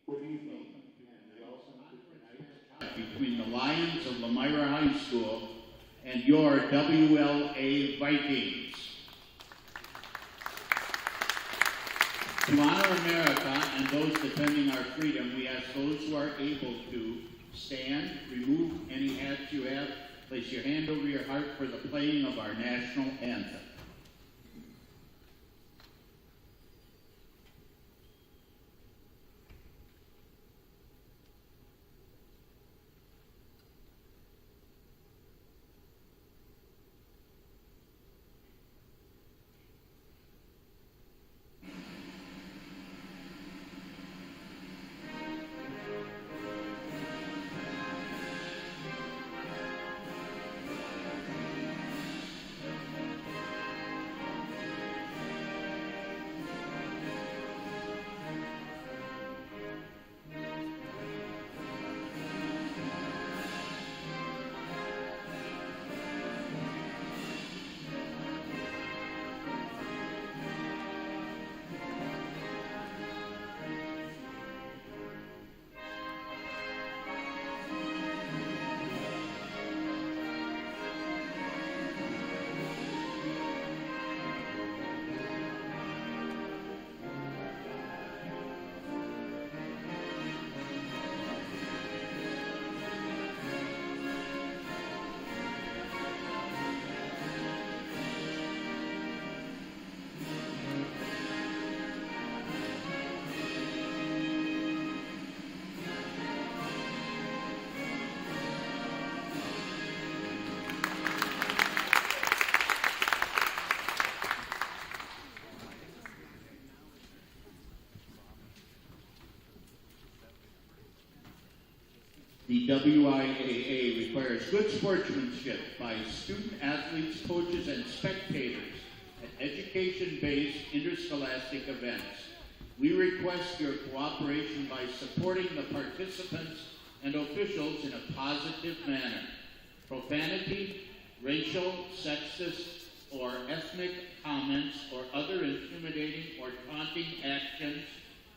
Good evening. And welcome to tonight's between the Lions of Lomira High School and your WLA Vikings. To honor America and those defending our freedom, we ask those who are able to stand, remove any hats you have, place your hand over your heart for the playing of our national anthem. The WIAA requires good sportsmanship by student athletes, coaches, and spectators at education-based interscholastic events. We request your cooperation by supporting the participants and officials in a positive manner. Profanity, racial, sexist, or ethnic comments or other intimidating or taunting actions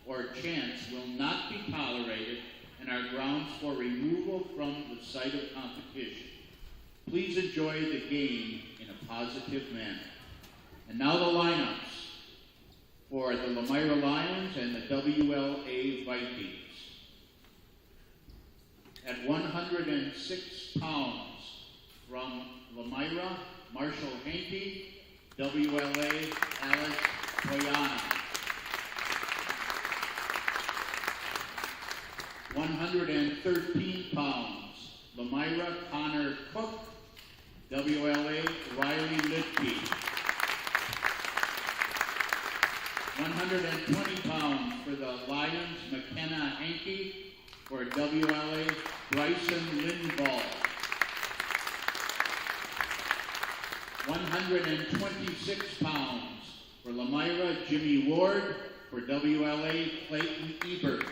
or chants will not be tolerated and are grounds for removal from the site of competition. Please enjoy the game in a positive manner. And now the lineups for the Lomira Lions and the WLA Vikings. At 106 pounds from Lomira, Marshall Hankey, WLA Alex Toyana. 113 pounds, Lomira Connor Cook, WLA Riley Lidke. 120 pounds for the Lions, McKenna Hankey, for WLA Bryson Lindvall. 126 pounds for Lomira, Jimmy Ward, for WLA Clayton Ebert.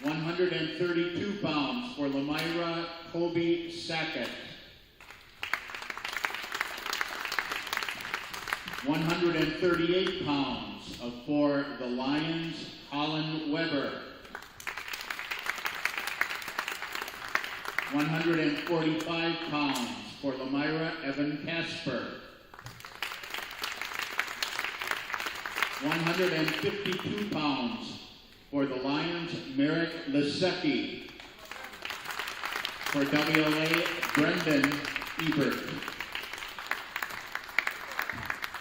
132 pounds for Lomira, Kobe Sackett. 138 pounds for the Lions, Colin Weber. 145 pounds for Lomira, Evan Casper. 152 pounds for the Lions, Merrick Lisecki. For WLA, Brendan Ebert.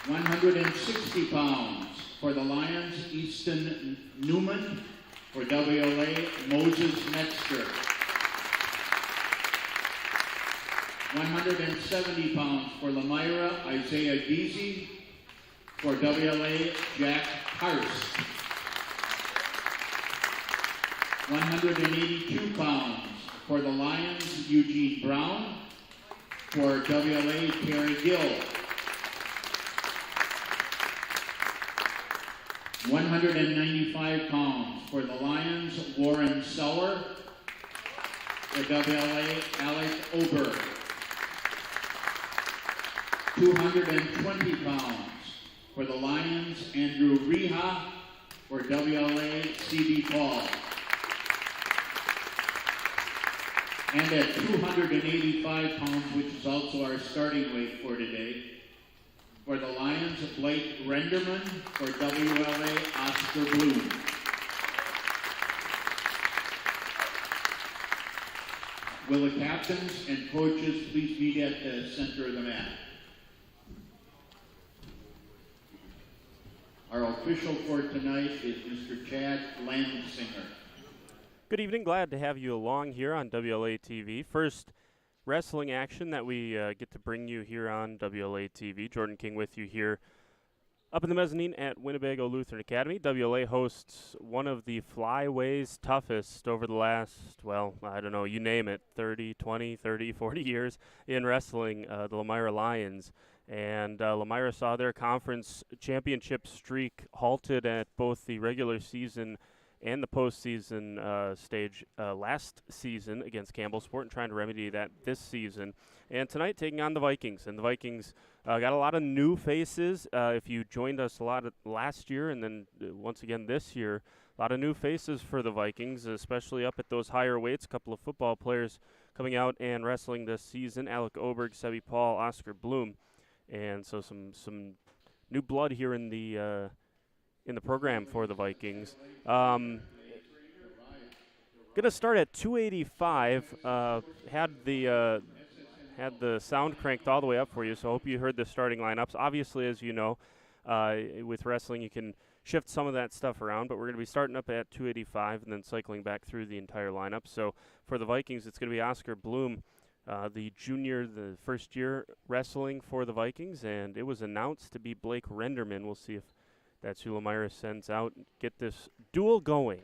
160 pounds for the Lions, Easton Newman. For WLA, Moses Metzger. 170 pounds for Lomira, Isaiah Deasy. For WLA, Jack Hurst. 182 pounds For the Lions, Eugene Brown. For WLA, Terry Gill. 195 pounds. For the Lions, Warren Sauer. For WLA, Alec Oberg. 220 pounds. For the Lions, Andrew Reha. For WLA, C.B. Paul. And at 285 pounds, which is also our starting weight for today, for the Lions, Blake Renderman. For WLA, Oscar Bloom. Will the captains and coaches please meet at the center of the mat? Our official for tonight is Mr. Chad Landsinger. Good evening. Glad to have you along here on WLA TV. First wrestling action that we get to bring you here on WLA TV. Jordan King with you here up in the mezzanine at Winnebago Lutheran Academy. WLA hosts one of the Flyway's toughest over the last, well, I don't know, you name it, 30, 20, 30, 40 years in wrestling, the Lomira Lions. And Lomira saw their conference championship streak halted at both the regular season and the postseason stage last season against Campbell Sport, and trying to remedy that this season. And tonight taking on the Vikings. And the Vikings got a lot of new faces. If you joined us a lot last year and then once again this year, a lot of new faces for the Vikings, especially up at those higher weights. A couple of football players coming out and wrestling this season. Alec Oberg, Sebi Paul, Oscar Bloom. And so some new blood here in the program for the Vikings. Going to start at 285. Had the sound cranked all the way up for you, so I hope you heard the starting lineups. Obviously, as you know, with wrestling you can shift some of that stuff around, but we're going to be starting up at 285 and then cycling back through the entire lineup. So for the Vikings, it's going to be Oscar Bloom, the junior, the first year wrestling for the Vikings, and it was announced to be Blake Renderman. We'll see if that's who Lomira sends out. Get this duel going.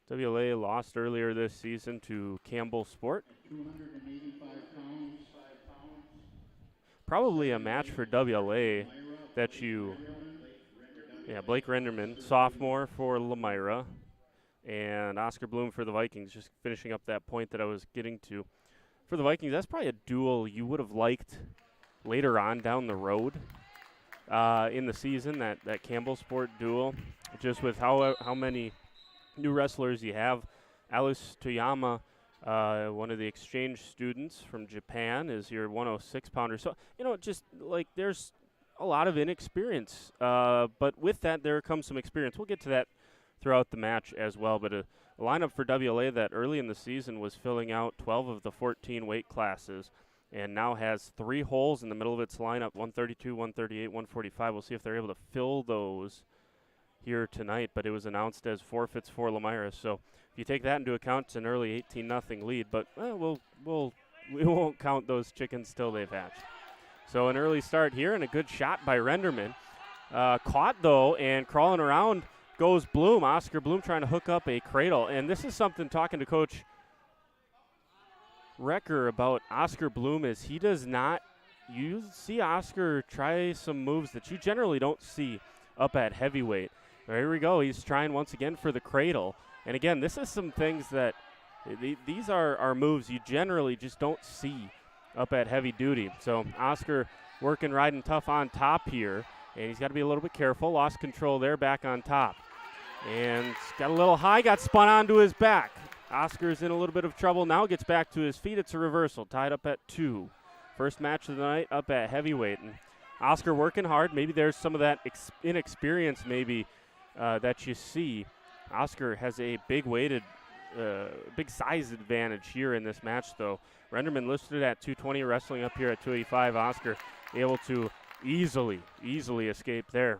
WLA lost earlier this season to Campbell Sport. 285 pounds. Probably a match for WLA that you... Yeah, Blake Renderman, sophomore for Lomira, and Oscar Bloom for the Vikings, just finishing up that point that I was getting to. For the Vikings, that's probably a duel you would have liked later on down the road in the season, that Campbell Sport duel, just with how many new wrestlers you have. Alice Toyama, one of the exchange students from Japan, is your 106-pounder. So, just like there's a lot of inexperience, but with that there comes some experience. We'll get to that throughout the match as well, but a lineup for WLA that early in the season was filling out 12 of the 14 weight classes, and now has 3 holes in the middle of its lineup, 132, 138, 145. We'll see if they're able to fill those here tonight, but it was announced as forfeits for Lomira. So if you take that into account, it's an early 18-0 lead, but we won't count those chickens till they've hatched. So an early start here and a good shot by Renderman. Caught, though, and crawling around goes Bloom. Oscar Bloom trying to hook up a cradle. And this is something, talking to Coach Recker about Oscar Bloom, is he does not – you see Oscar try some moves that you generally don't see up at heavyweight. There we go. He's trying once again for the cradle. And, again, this is some things that these are moves you generally just don't see up at heavy duty. So Oscar working, riding tough on top here. And he's got to be a little bit careful. Lost control there, back on top. And got a little high, got spun onto his back. Oscar's in a little bit of trouble now, gets back to his feet. It's a reversal, tied up at 2. First match of the night up at heavyweight. And Oscar working hard. Maybe there's some of that inexperience maybe that you see. Oscar has a big size advantage here in this match, though. Renderman listed at 220, wrestling up here at 285. Oscar able to easily escape there.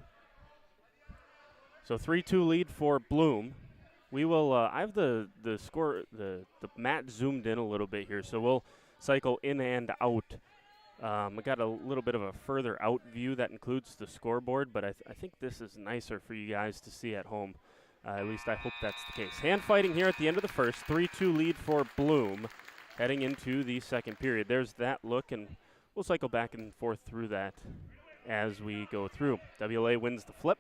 So 3-2 lead for Bloom. We will, I have the score, the mat zoomed in a little bit here, so we'll cycle in and out. I got a little bit of a further out view that includes the scoreboard, but I think this is nicer for you guys to see at home. At least I hope that's the case. Hand fighting here at the end of the first. 3-2 lead for Bloom heading into the second period. There's that look, and we'll cycle back and forth through that as we go through. WLA wins the flip,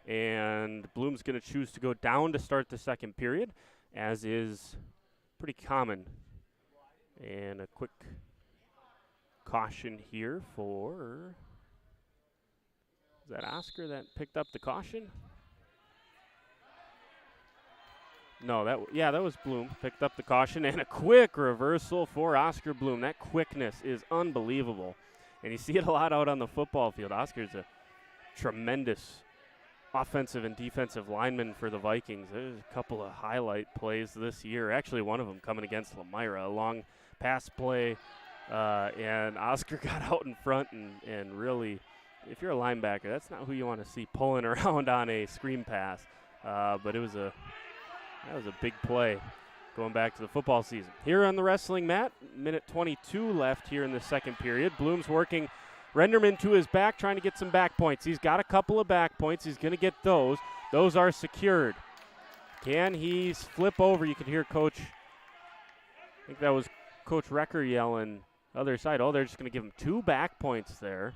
and Bloom's going to choose to go down to start the second period, as is pretty common. And a quick caution here for, is that Oscar that picked up the caution? No, that was Bloom. Picked up the caution, and a quick reversal for Oscar Bloom. That quickness is unbelievable. And you see it a lot out on the football field. Oscar's a tremendous offensive and defensive lineman for the Vikings. There's a couple of highlight plays this year. Actually, one of them coming against Lomira, a long pass play, and Oscar got out in front and really, if you're a linebacker, that's not who you want to see pulling around on a screen pass. But that was a big play going back to the football season. Here on the wrestling mat, minute 22 left here in the second period. Bloom's working Renderman to his back, trying to get some back points. He's got a couple of back points. He's going to get those. Those are secured. Can he flip over? You can hear Coach, I think that was Coach Recker yelling other side. Oh, they're just going to give him 2 back points there.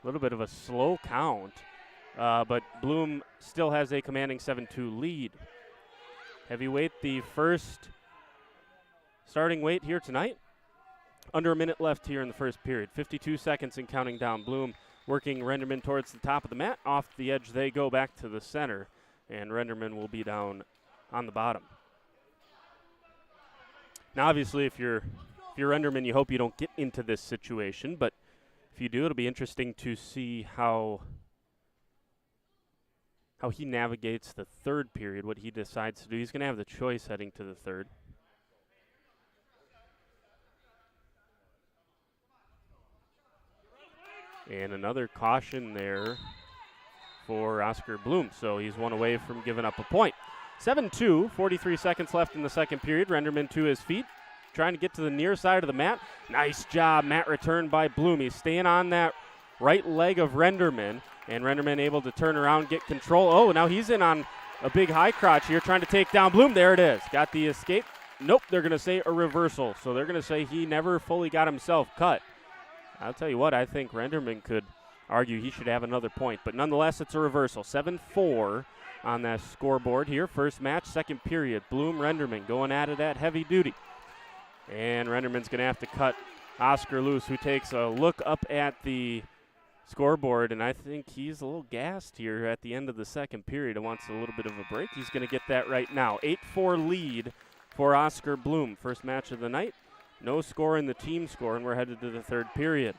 A little bit of a slow count. But Bloom still has a commanding 7-2 lead. Heavyweight, the first starting weight here tonight. Under a minute left here in the first period. 52 seconds and counting down. Bloom working Renderman towards the top of the mat. Off the edge they go back to the center, and Renderman will be down on the bottom. Now, obviously, if you're Renderman, you hope you don't get into this situation, but if you do, it'll be interesting to see how he navigates the third period, what he decides to do. He's going to have the choice heading to the third. And another caution there for Oscar Bloom, so he's one away from giving up a point. 7-2, 43 seconds left in the second period. Renderman to his feet, trying to get to the near side of the mat. Nice job, mat return by Bloom. He's staying on that right leg of Renderman, and Renderman able to turn around, get control. Oh, now he's in on a big high crotch here, trying to take down Bloom. There it is. Got the escape. Nope, they're going to say a reversal, so they're going to say he never fully got himself cut. I'll tell you what, I think Renderman could argue he should have another point, but nonetheless, it's a reversal. 7-4 on that scoreboard here. First match, second period. Bloom, Renderman going at it at heavy duty. And Renderman's going to have to cut Oscar loose, who takes a look up at the scoreboard, and I think he's a little gassed here at the end of the second period and wants a little bit of a break. He's going to get that right now. 8-4 lead for Oscar Bloom. First match of the night. No score in the team score, and we're headed to the third period.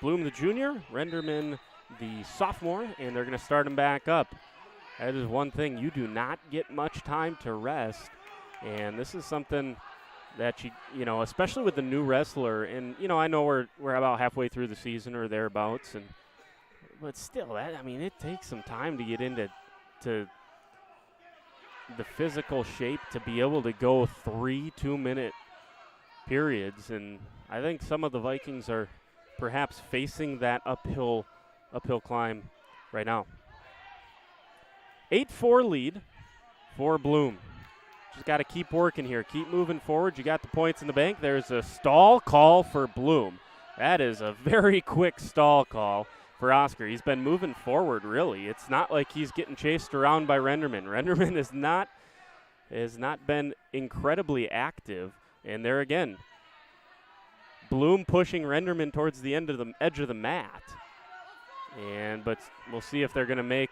Bloom the junior, Renderman the sophomore, and they're going to start him back up. That is one thing. You do not get much time to rest, and this is something that you know, especially with the new wrestler, and I know we're about halfway through the season or thereabouts, but still, it takes some time to get into the physical shape to be able to go 3 2-minute periods, and I think some of the Vikings are perhaps facing that uphill climb right now. 8-4 lead for Bloom. Just got to keep working here, keep moving forward. You got the points in the bank. There's a stall call for Bloom. That is a very quick stall call for Oscar. He's been moving forward, really. It's not like he's getting chased around by Renderman. Renderman has not been incredibly active. And there again, Bloom pushing Renderman towards the edge of the mat. But we'll see if they're going to make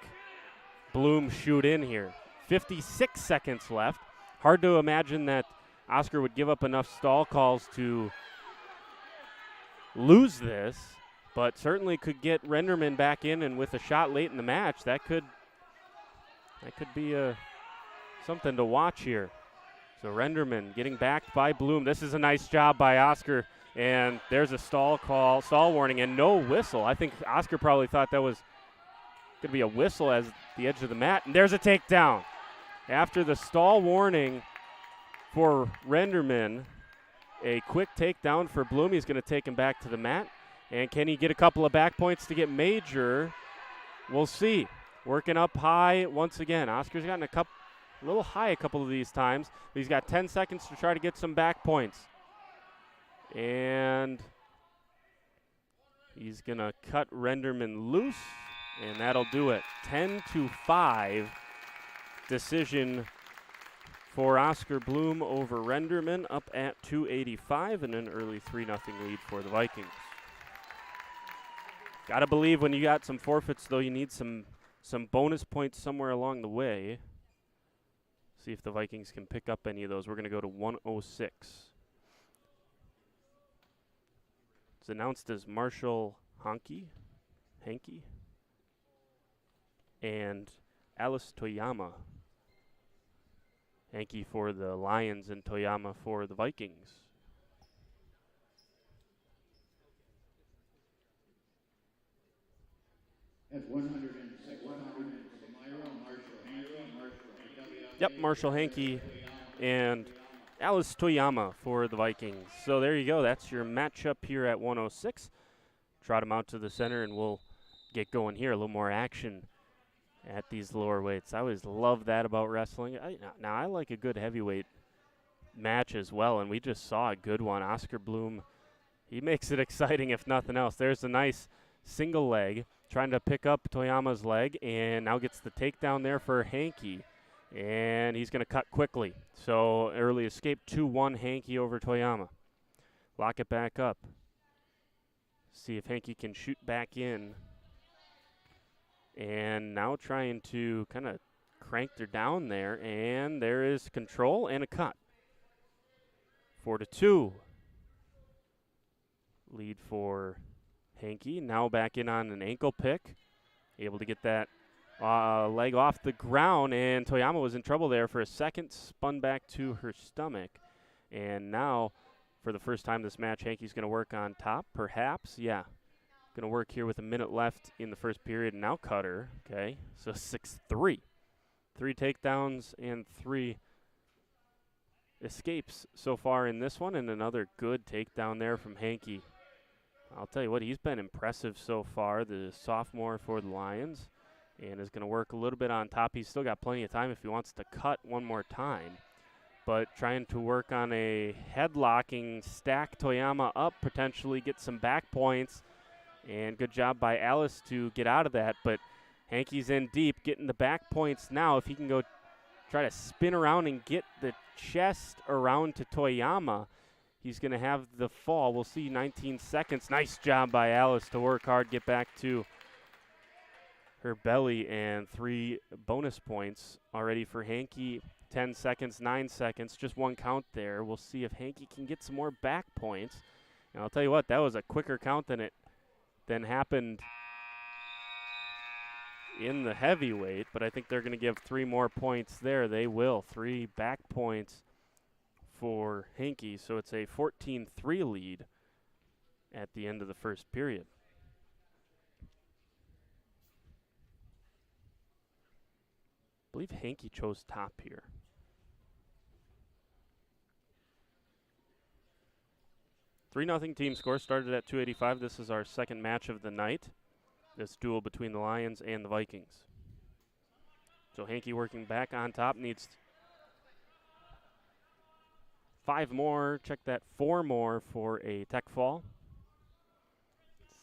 Bloom shoot in here. 56 seconds left. Hard to imagine that Oscar would give up enough stall calls to lose this, but certainly could get Renderman back in, and with a shot late in the match, that could be something to watch here. So Renderman getting backed by Bloom. This is a nice job by Oscar, and there's a stall warning, and no whistle. I think Oscar probably thought that was going to be a whistle as the edge of the mat, and there's a takedown. After the stall warning for Renderman, a quick takedown for Bloom. He's going to take him back to the mat. And can he get a couple of back points to get major? We'll see. working up high once again. Oscar's gotten a little high a couple of these times. But he's got 10 seconds to try to get some back points. And he's going to cut Renderman loose, and that'll do it. 10-5 decision for Oscar Bloom over Renderman, up at 285, and an early 3-0 lead for the Vikings. Got to believe when you got some forfeits, though, you need some bonus points somewhere along the way. See if the Vikings can pick up any of those. We're going to go to 106. It's announced as Marshall Hankey and Alice Toyama. Hankey for the Lions and Toyama for the Vikings. At 106, Lomira, Marshall Hankey. Yep, Marshall Hankey and Alice Toyama for the Vikings. So there you go. That's your matchup here at 106. Trot them out to the center, and we'll get going here. A little more action at these lower weights. I always love that about wrestling. Now, I like a good heavyweight match as well, and we just saw a good one. Oscar Bloom, he makes it exciting if nothing else. There's a nice single leg, trying to pick up Toyama's leg, and now gets the takedown there for Hankey. And he's going to cut quickly. So early escape, 2-1 Hankey over Toyama. Lock it back up. See if Hankey can shoot back in. And now trying to kind of crank her down there. And there is control and a cut. 4-2. Lead for Hankey. Now back in on an ankle pick. Able to get that leg off the ground, and Toyama was in trouble there for a second, spun back to her stomach. And now, for the first time this match, Hankey's going to work on top, perhaps. Yeah, going to work here with a minute left in the first period. Now cutter, okay, so 6-3. 3 takedowns and 3 escapes so far in this one, and another good takedown there from Hankey. I'll tell you what, he's been impressive so far, the sophomore for the Lions. And is going to work a little bit on top. He's still got plenty of time if he wants to cut one more time. But trying to work on a headlocking, stack Toyama up, potentially get some back points. And good job by Alice to get out of that. But Hankey's in deep, getting the back points now. If he can go try to spin around and get the chest around to Toyama, he's going to have the fall. We'll see 19 seconds. Nice job by Alice to work hard, get back to her belly, and 3 bonus points already for Hankey. 10 seconds, 9 seconds, just 1 count there. We'll see if Hankey can get some more back points. And I'll tell you what, that was a quicker count than happened in the heavyweight, but I think they're going to give 3 more points there. They will. 3 back points for Hankey, so it's a 14-3 lead at the end of the first period. I believe Hankey chose top here. 3-0 team score, started at 285. This is our second match of the night, this duel between the Lions and the Vikings. So Hankey working back on top, needs 5 more, check that, 4 more for a tech fall.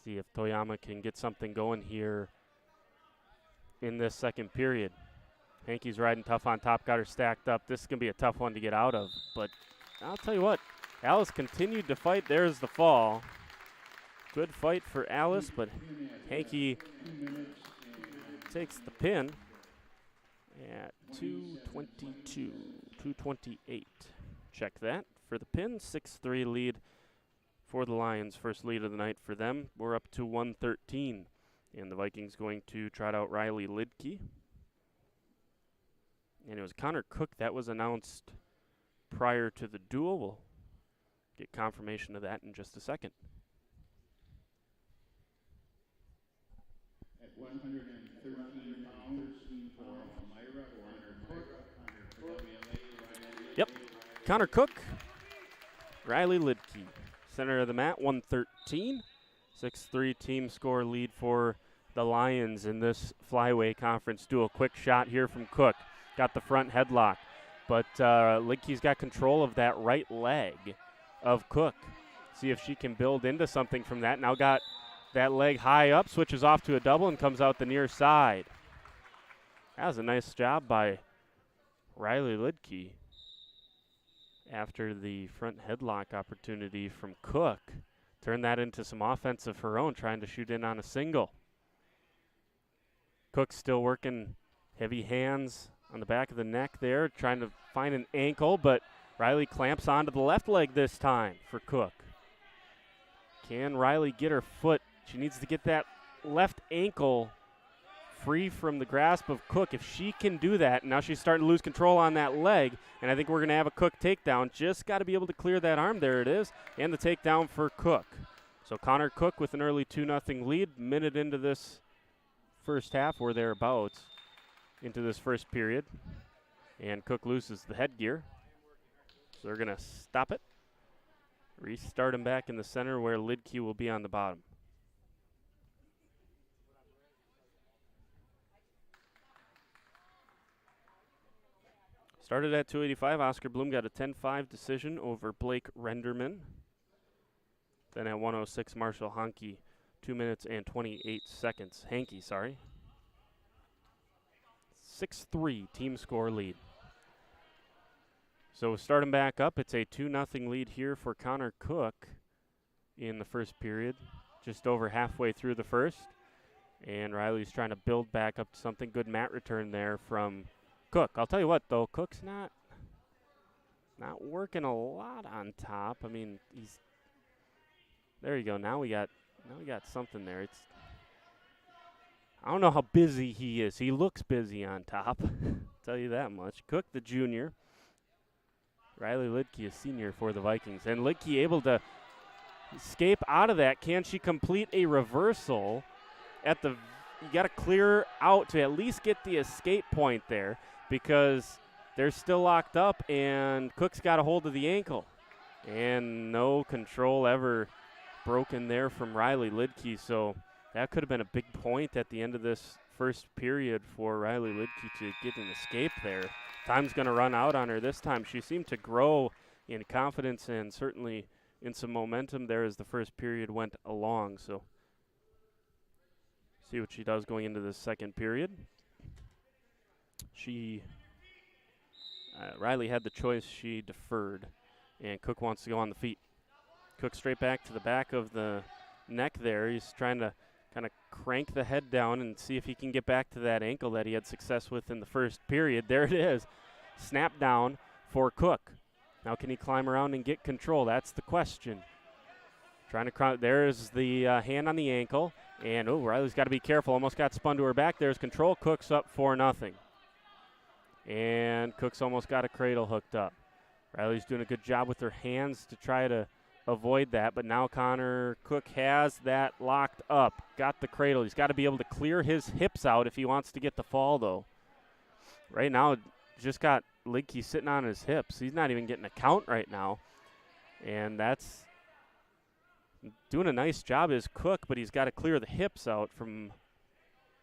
See if Toyama can get something going here in this second period. Hankey's riding tough on top, got her stacked up. This is going to be a tough one to get out of. But I'll tell you what, Alice continued to fight. There's the fall. Good fight for Alice, but Hankey takes the pin at 222, 228. Check that for the pin. 6-3 lead for the Lions. First lead of the night for them. We're up to 113. And the Vikings going to trot out Riley Lidke. And it was Connor Cook that was announced prior to the duel. We'll get confirmation of that in just a second. At 113 pounds for Lomira, Connor Cook. Yep, Connor Cook, Riley Lidke. Center of the mat, 113. 6-3 team score lead for the Lions in this Flyway Conference duel. Quick shot here from Cook. Got the front headlock. But Lidke's got control of that right leg of Cook. See if she can build into something from that. Now got that leg high up, switches off to a double and comes out the near side. That was a nice job by Riley Lidke. After the front headlock opportunity from Cook, turned that into some offense of her own, trying to shoot in on a single. Cook still working heavy hands on the back of the neck there, trying to find an ankle, but Riley clamps onto the left leg this time for Cook. Can Riley get her foot? She needs to get that left ankle free from the grasp of Cook. If she can do that, now she's starting to lose control on that leg, and I think we're going to have a Cook takedown. Just got to be able to clear that arm. There it is, and the takedown for Cook. So Connor Cook with an early 2-0 lead. Minute into this first half, or thereabouts, into this first period. And Cook loses the headgear. So they're going to stop it. Restart him back in the center where Lidke will be on the bottom. Started at 285. Oscar Bloom got a 10-5 decision over Blake Renderman. Then at 106, Marshall Hankey, 2 minutes and 28 seconds. Hankey, sorry. 6-3 team score lead. So starting back up, it's a 2-0 lead here for Connor Cook in the first period. Just over halfway through the first. And Riley's trying to build back up to something. Good mat return there from Cook. I'll tell you what, though, Cook's not working a lot on top. I mean, he's there. You go. Now we got something there. I don't know how busy he is. He looks busy on top. Tell you that much. Cook, the junior. Riley Lidke, a senior for the Vikings, and Lidke able to escape out of that. Can she complete a reversal at the? You got to clear out to at least get the escape point there, because they're still locked up, and Cook's got a hold of the ankle. And no control ever broken there from Riley Lidke, so that could have been a big point at the end of this first period for Riley Lidke to get an escape there. Time's going to run out on her this time. She seemed to grow in confidence and certainly in some momentum there as the first period went along, so see what she does going into the second period. Riley had the choice. She deferred, and Cook wants to go on the feet. Cook straight back to the back of the neck there. He's trying to kind of crank the head down and see if he can get back to that ankle that he had success with in the first period. There it is. Snap down for Cook. Now can he climb around and get control? That's the question. Trying to there's the hand on the ankle. And, Riley's got to be careful. Almost got spun to her back. There's control. Cook's up 4-0. And Cook's almost got a cradle hooked up. Riley's doing a good job with her hands to try to avoid that, but now Connor Cook has that locked up. Got the cradle. He's got to be able to clear his hips out if he wants to get the fall, though. Right now, just got Lidke sitting on his hips. He's not even getting a count right now. And that's doing a nice job as Cook, but he's got to clear the hips out from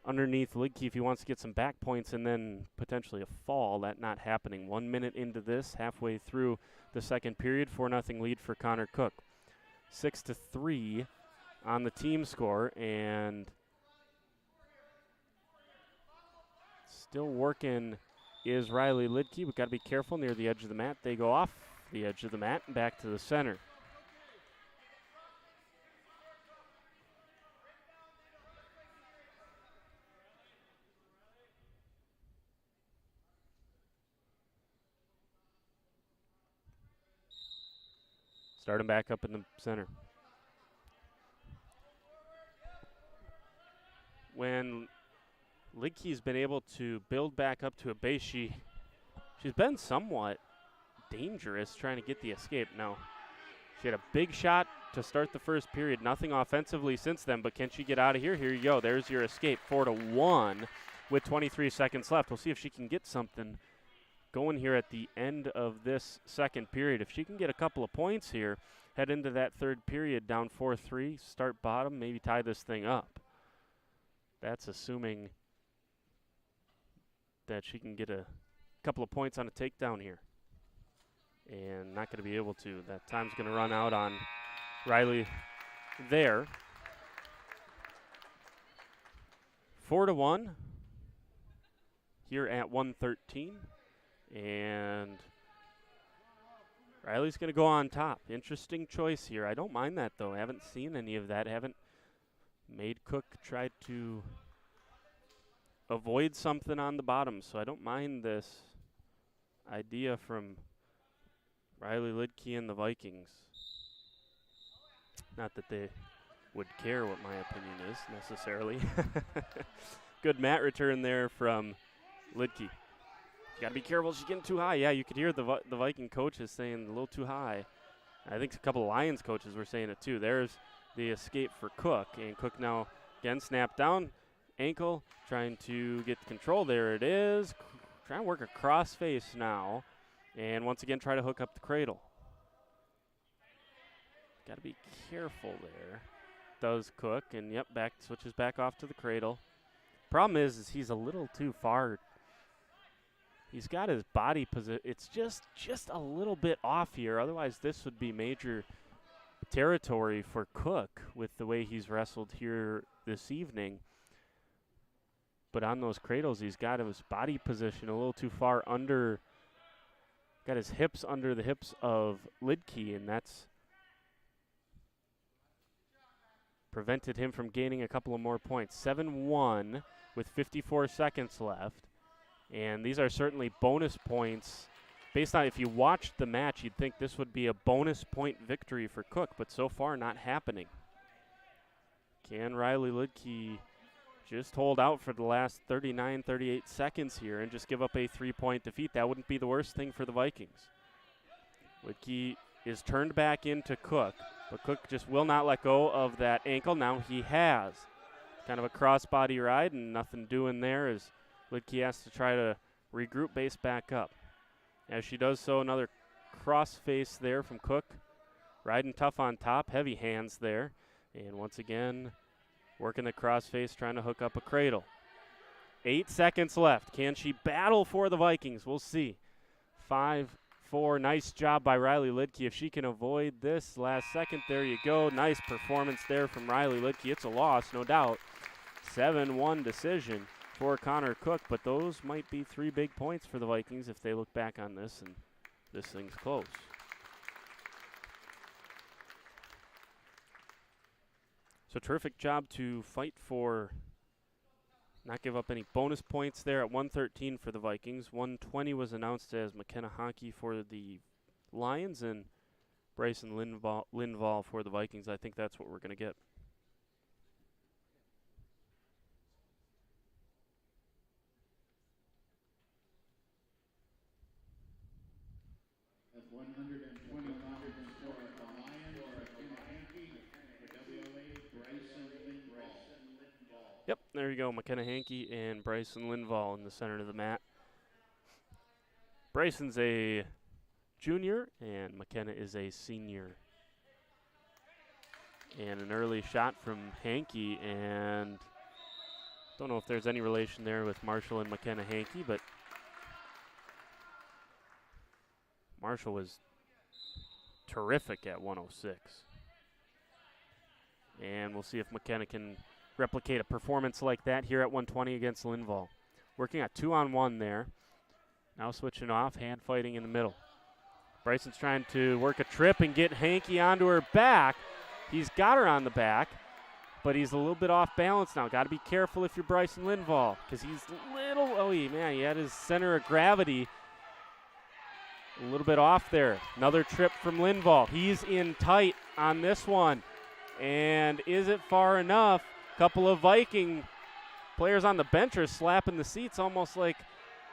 underneath Lidke if he wants to get some back points and then potentially a fall. That not happening. 1 minute into this, halfway through the second period, 4-0 lead for Connor Cook. 6-3 on the team score, and still working is Riley Lidke. We've got to be careful near the edge of the mat. They go off the edge of the mat and back to the center. Start him back up in the center. When Lidke's been able to build back up to a base, she's been somewhat dangerous trying to get the escape. Now, she had a big shot to start the first period. Nothing offensively since then, but can she get out of here? Here you go. There's your escape. 4-1 with 23 seconds left. We'll see if she can get something going here at the end of this second period. If she can get a couple of points here, head into that third period down 4-3, start bottom, maybe tie this thing up. That's assuming that she can get a couple of points on a takedown here. And not going to be able to. That time's going to run out on Riley there. 4-1 here at 113. And Riley's going to go on top. Interesting choice here. I don't mind that, though. I haven't seen any of that. Haven't made Cook try to avoid something on the bottom. So I don't mind this idea from Riley Lidke and the Vikings. Not that they would care what my opinion is necessarily. Good mat return there from Lidke. Got to be careful. She's getting too high. Yeah, you could hear the Viking coaches saying a little too high. I think a couple of Lions coaches were saying it too. There's the escape for Cook. And Cook now again snapped down. Ankle trying to get control. There it is. Trying to work a cross face now. And once again try to hook up the cradle. Got to be careful there. Does Cook. And yep, switches back off to the cradle. Problem is he's a little too far. He's got his body position. It's just a little bit off here. Otherwise, this would be major territory for Cook with the way he's wrestled here this evening. But on those cradles, he's got his body position a little too far under. Got his hips under the hips of Lidke, and that's prevented him from gaining a couple of more points. 7-1 with 54 seconds left. And these are certainly bonus points. Based on if you watched the match, you'd think this would be a bonus point victory for Cook, but so far not happening. Can Riley Lidke just hold out for the last 39, 38 seconds here and just give up a 3-point defeat? That wouldn't be the worst thing for the Vikings. Lidke is turned back into Cook, but Cook just will not let go of that ankle. Now he has. Kind of a crossbody ride and nothing doing there as Lidke has to try to regroup base back up. As she does so, another cross face there from Cook. Riding tough on top, heavy hands there. And once again, working the cross face, trying to hook up a cradle. 8 seconds left. Can she battle for the Vikings? We'll see. 5-4, nice job by Riley Lidke. If she can avoid this last second, there you go. Nice performance there from Riley Lidke. It's a loss, no doubt. 7-1 decision for Connor Cook, but those might be 3 big points for the Vikings if they look back on this and this thing's close. So terrific job to fight for, not give up any bonus points there at 113 for the Vikings. 120 was announced as McKenna Hockey for the Lions and Bryson Lindvall for the Vikings. I think that's what we're going to get. Yep, there you go. McKenna Hankey and Bryson Lindvall in the center of the mat. Bryson's a junior and McKenna is a senior. And an early shot from Hankey, and don't know if there's any relation there with Marshall and McKenna Hankey, but Marshall was terrific at 106. And we'll see if McKenna can replicate a performance like that here at 120 against Lindvall. Working at 2-on-1 there. Now switching off, hand fighting in the middle. Bryson's trying to work a trip and get Hankey onto her back. He's got her on the back, but he's a little bit off balance now. Got to be careful if you're Bryson Lindvall, because he's he had his center of gravity a little bit off there. Another trip from Lindvall. He's in tight on this one. And is it far enough? Couple of Viking players on the bench are slapping the seats almost like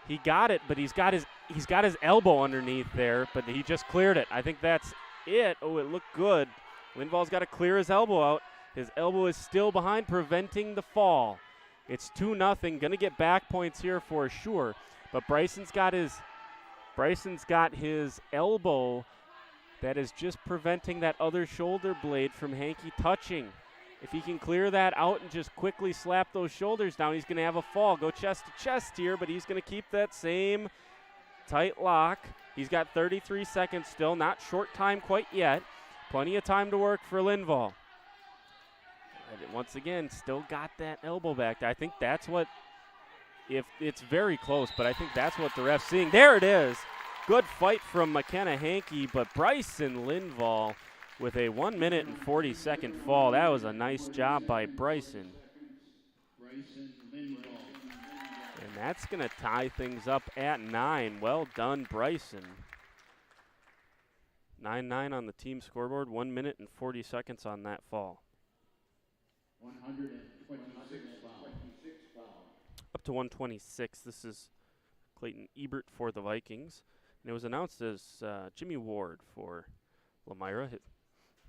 he got it, but he's got his elbow underneath there, but he just cleared it. I think that's it. Oh, it looked good. Lindvall's got to clear his elbow out. His elbow is still behind, preventing the fall. It's 2-0. Going to get back points here for sure, but Bryson's got his elbow that is just preventing that other shoulder blade from Hankey touching. If he can clear that out and just quickly slap those shoulders down, he's going to have a fall. Go chest to chest here, but he's going to keep that same tight lock. He's got 33 seconds still, not short time quite yet. Plenty of time to work for Lindvall. And once again, still got that elbow back there. I think that's what, if it's very close, but I think that's what the ref's seeing. There it is. Good fight from McKenna Hankey, but Bryson Lindvall with a 1 minute and 40-second fall. That was a nice job by Bryson. And that's going to tie things up at 9. Well done, Bryson. 9-9 on the team scoreboard, 1 minute and 40 seconds on that fall. 126 foul. Up to 126. This is Clayton Ebert for the Vikings. And it was announced as Jimmy Ward for Lomira.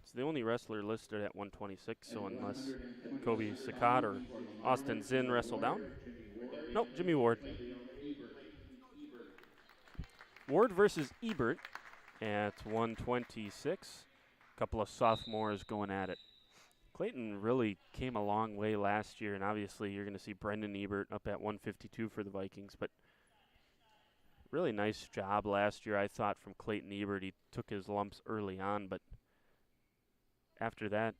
It's the only wrestler listed at 126, so unless Kobe Sakat or Austin Zinn wrestle down. Nope, Jimmy Ward. Ward versus Ebert at 126. A couple of sophomores going at it. Clayton really came a long way last year, and obviously you're going to see Brendan Ebert up at 152 for the Vikings, but really nice job last year, I thought, from Clayton Ebert. He took his lumps early on, but after that,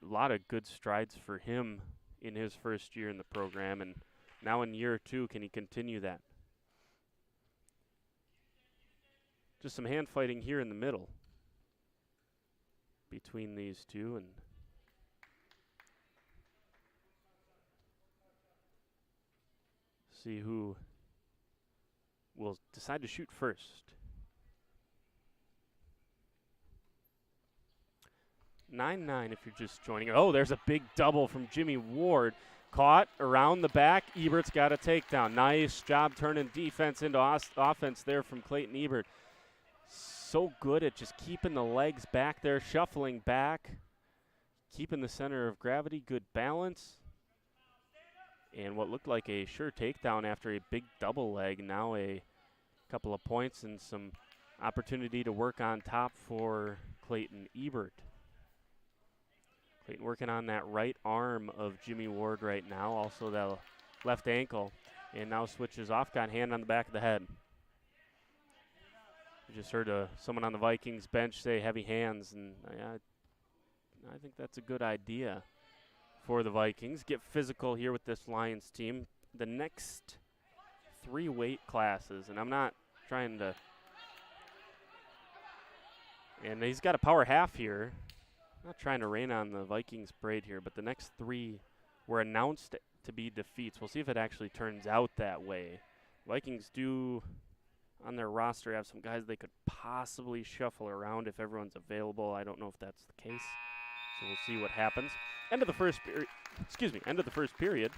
a lot of good strides for him in his first year in the program, and now in year 2, can he continue that? Just some hand fighting here in the middle between these two, and see who will decide to shoot first. 9-9 if you're just joining. Oh, there's a big double from Jimmy Ward. Caught around the back. Ebert's got a takedown. Nice job turning defense into offense there from Clayton Ebert. So good at just keeping the legs back there, shuffling back, keeping the center of gravity, good balance. And what looked like a sure takedown after a big double leg. Now a couple of points and some opportunity to work on top for Clayton Ebert. Clayton working on that right arm of Jimmy Ward right now, also the left ankle, and now switches off, got hand on the back of the head. We just heard someone on the Vikings bench say heavy hands, and I think that's a good idea for the Vikings. Get physical here with this Lions team. The next 3 weight classes, and I'm not trying to, and he's got a power half here. Not trying to rain on the Vikings parade here, but the next 3 were announced to be defeats. We'll see if it actually turns out that way. Vikings do, on their roster, have some guys they could possibly shuffle around if everyone's available. I don't know if that's the case, so we'll see what happens. End of the first period.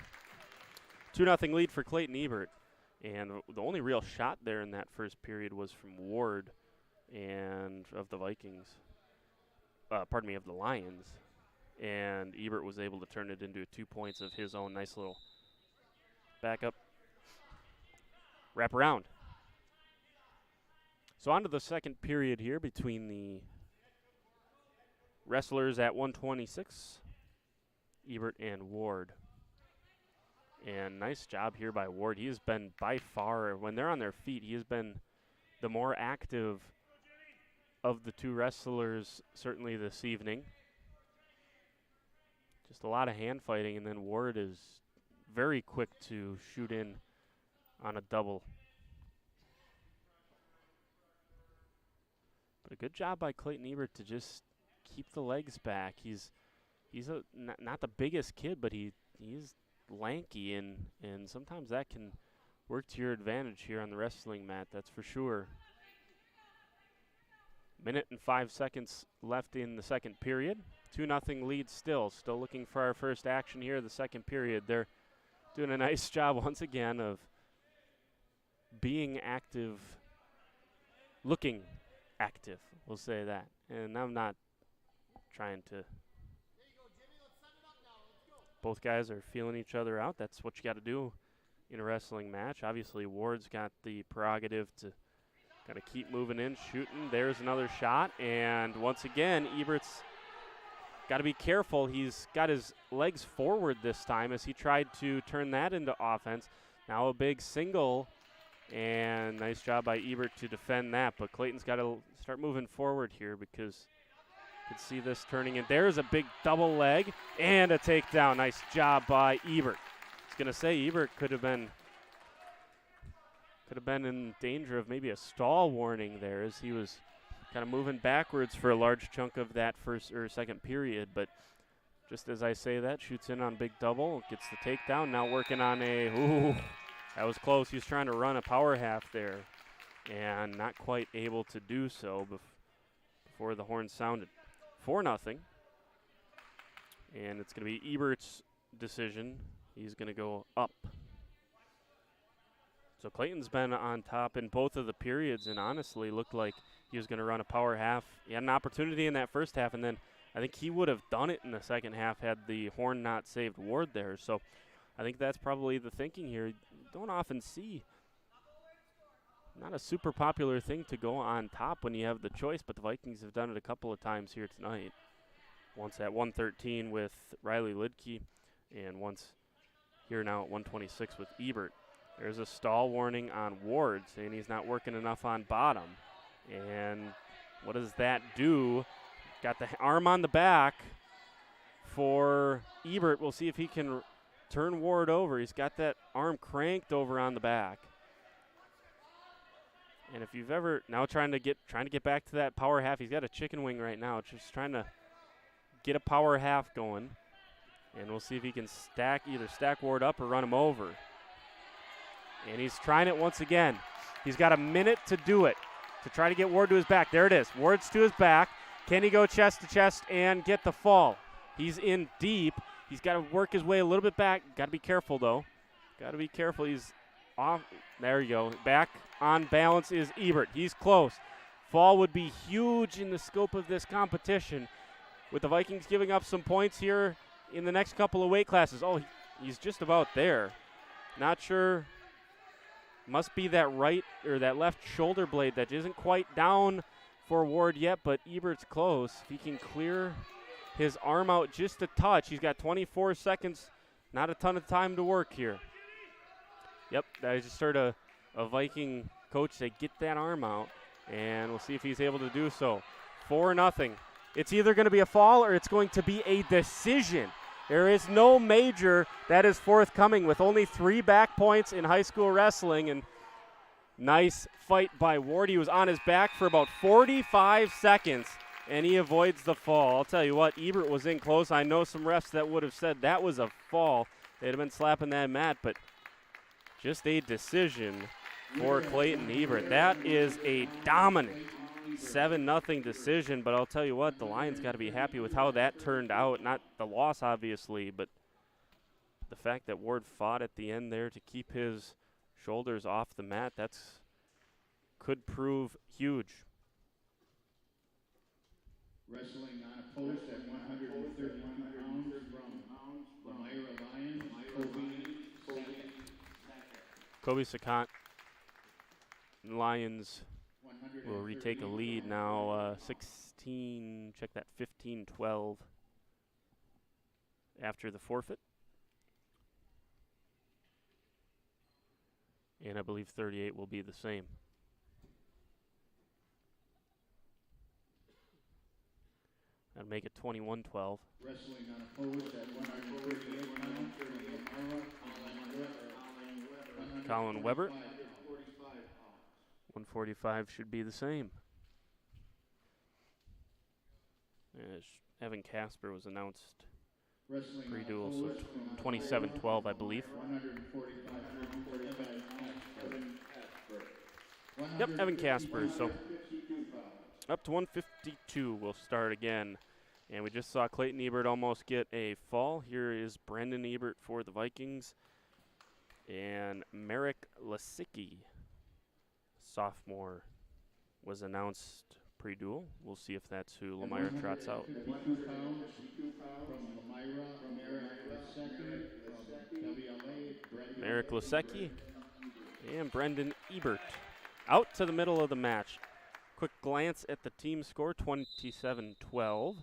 2-0 lead for Clayton Ebert, and the only real shot there in that first period was from Ward and of the Vikings. Of the Lions, and Ebert was able to turn it into 2 points of his own. Nice little backup wrap around. So on to the second period here between the wrestlers at 126, Ebert and Ward. And nice job here by Ward. He has been by far, when they're on their feet, he has been the more active of the 2 wrestlers, certainly this evening. Just a lot of hand fighting, and then Ward is very quick to shoot in on a double. But a good job by Clayton Ebert to just keep the legs back. He's not the biggest kid, but he's lanky, and sometimes that can work to your advantage here on the wrestling mat, that's for sure. Minute and 5 seconds left in the second period. 2-0 lead still. Still looking for our first action here the second period. They're doing a nice job once again of being active, looking active, we'll say that. And I'm not trying to. Both guys are feeling each other out. That's what you got to do in a wrestling match. Obviously, Ward's got the prerogative to got to keep moving in, shooting. There's another shot, and once again, Ebert's got to be careful. He's got his legs forward this time as he tried to turn that into offense. Now a big single, and nice job by Ebert to defend that. But Clayton's got to start moving forward here because you can see this turning. And there's a big double leg and a takedown. Nice job by Ebert. I was going to say Ebert could have been in danger of maybe a stall warning there as he was kind of moving backwards for a large chunk of that first or second period. But just as I say that, shoots in on big double, gets the takedown. Now working on that was close. He was trying to run a power half there and not quite able to do so before the horn sounded. 4-0. And it's going to be Ebert's decision. He's going to go up. So Clayton's been on top in both of the periods and honestly looked like he was going to run a power half. He had an opportunity in that first half, and then I think he would have done it in the second half had the horn not saved Ward there. So I think that's probably the thinking here. You don't often see, not a super popular thing to go on top when you have the choice, but the Vikings have done it a couple of times here tonight. Once at 113 with Riley Lidke, and once here now at 126 with Ebert. There's a stall warning on Ward, saying he's not working enough on bottom. And what does that do? Got the arm on the back for Ebert. We'll see if he can turn Ward over. He's got that arm cranked over on the back. And if you've ever now trying to get back to that power half, he's got a chicken wing right now, just trying to get a power half going. And we'll see if he can either stack Ward up or run him over. And he's trying it once again. He's got a minute to do it, to try to get Ward to his back. There it is. Ward's to his back. Can he go chest to chest and get the fall? He's in deep. He's got to work his way a little bit back. Got to be careful, though. Got to be careful. He's off. There you go. Back on balance is Ebert. He's close. Fall would be huge in the scope of this competition, with the Vikings giving up some points here in the next couple of weight classes. Oh, he's just about there. Not sure. Must be that right or that left shoulder blade that isn't quite down for Ward yet, but Ebert's close. If he can clear his arm out just a touch, he's got 24 seconds, not a ton of time to work here. Yep, I just heard a Viking coach say, get that arm out, and we'll see if he's able to do so. 4-0. It's either going to be a fall or it's going to be a decision. There is no major that is forthcoming with only 3 back points in high school wrestling. And nice fight by Ward. He was on his back for about 45 seconds, and he avoids the fall. I'll tell you what, Ebert was in close. I know some refs that would have said that was a fall. They'd have been slapping that mat, but just a decision for Clayton Ebert. That is a dominant 7-0 decision, but I'll tell you what, the Lions got to be happy with how that turned out. Not the loss, obviously, but the fact that Ward fought at the end there to keep his shoulders off the mat, could prove huge. Wrestling on a post at 131 pounds from Lomira Lions, Kobe Sakant. Lions will retake a lead now, 15-12 after the forfeit. And I believe 38 will be the same. That'll make it 21-12. Wrestling on a post at 138 pounds from Colin Weber. 145 should be the same. Evan Casper was announced pre-duel, so 27-12, I believe. Yep, Evan Casper. So up to 152 will start again. And we just saw Clayton Ebert almost get a fall. Here is Brendan Ebert for the Vikings. And Merrick Lasicki, sophomore, was announced pre-duel. We'll see if that's who Lomira trots out. Merrick Lasicki and Brendan Ebert out to the middle of the match. Quick glance at the team score, 27-12.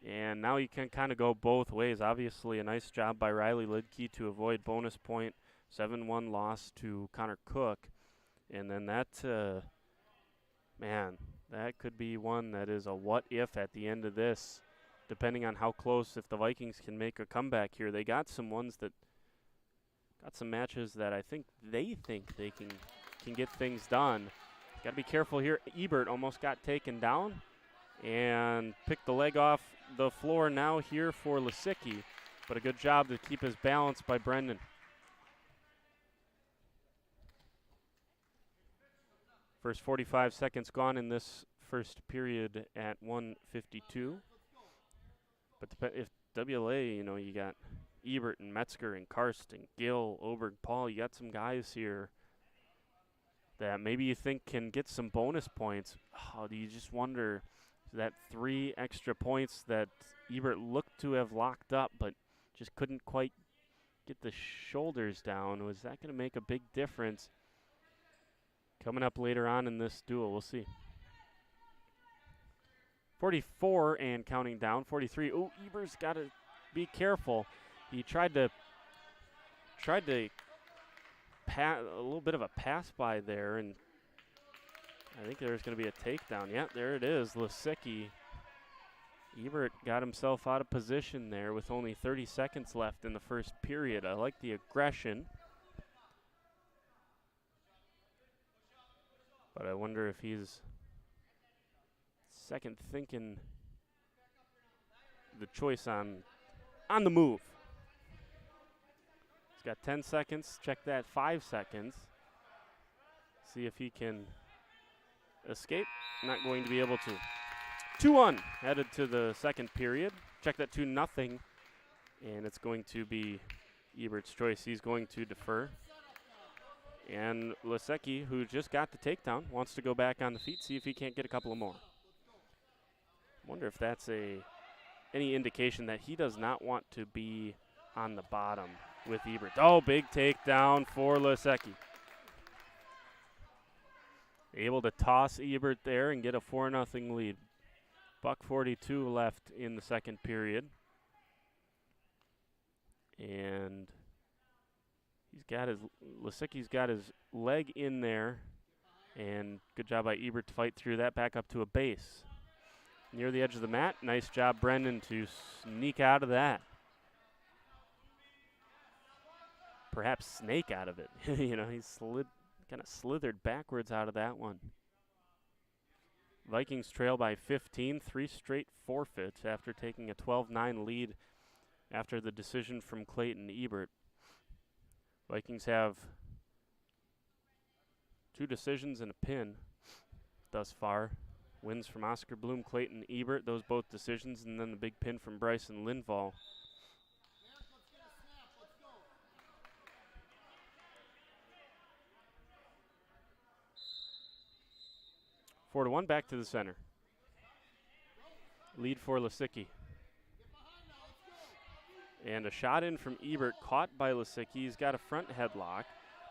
And now you can kind of go both ways. Obviously, a nice job by Riley Lidke to avoid bonus point. 7-1 loss to Connor Cook. And then that, man, that could be one that is a what if at the end of this, depending on how close, if the Vikings can make a comeback here. They got some ones that, got some matches that I think they can get things done. Got to be careful here. Ebert almost got taken down and picked the leg off the floor now here for Lisicki, but a good job to keep his balance by Brendan. First 45 seconds gone in this first period at 1:52. But if WLA, you know, you got Ebert and Metzger and Karst and Gill, Oberg, Paul, you got some guys here that maybe you think can get some bonus points. Oh, do you just wonder that 3 extra points that Ebert looked to have locked up but just couldn't quite get the shoulders down, was that going to make a big difference? Coming up later on in this duel, we'll see. 44 and counting down. 43. Oh, Ebert's got to be careful. He tried to a little bit of a pass by there, and I think there's going to be a takedown. Yeah, there it is. Lisicki. Ebert got himself out of position there with only 30 seconds left in the first period. I like the aggression, but I wonder if he's second thinking the choice on the move. He's got 10 seconds. Check that, 5 seconds. See if he can escape. Not going to be able to. 2-1 headed to the second period. Check that 2-0. And it's going to be Ebert's choice. He's going to defer. And Lisicki, who just got the takedown, wants to go back on the feet, see if he can't get a couple of more. Wonder if that's any indication that he does not want to be on the bottom with Ebert. Oh, big takedown for Lisicki. Able to toss Ebert there and get a 4-0 lead. $1:42 left in the second period. And Lisicki's got his leg in there. And good job by Ebert to fight through that, back up to a base. Near the edge of the mat. Nice job, Brendan, to sneak out of that. Perhaps snake out of it. You know, he kind of slithered backwards out of that one. Vikings trail by 15, 3 straight forfeits after taking a 12-9 lead after the decision from Clayton Ebert. Vikings have 2 decisions and a pin thus far. Wins from Oscar Bloom, Clayton Ebert, those both decisions, and then the big pin from Bryson Lindvall. Four to 1, back to the center. Lead for Lisicki. And a shot in from Ebert, caught by Lisicki. He's got a front headlock.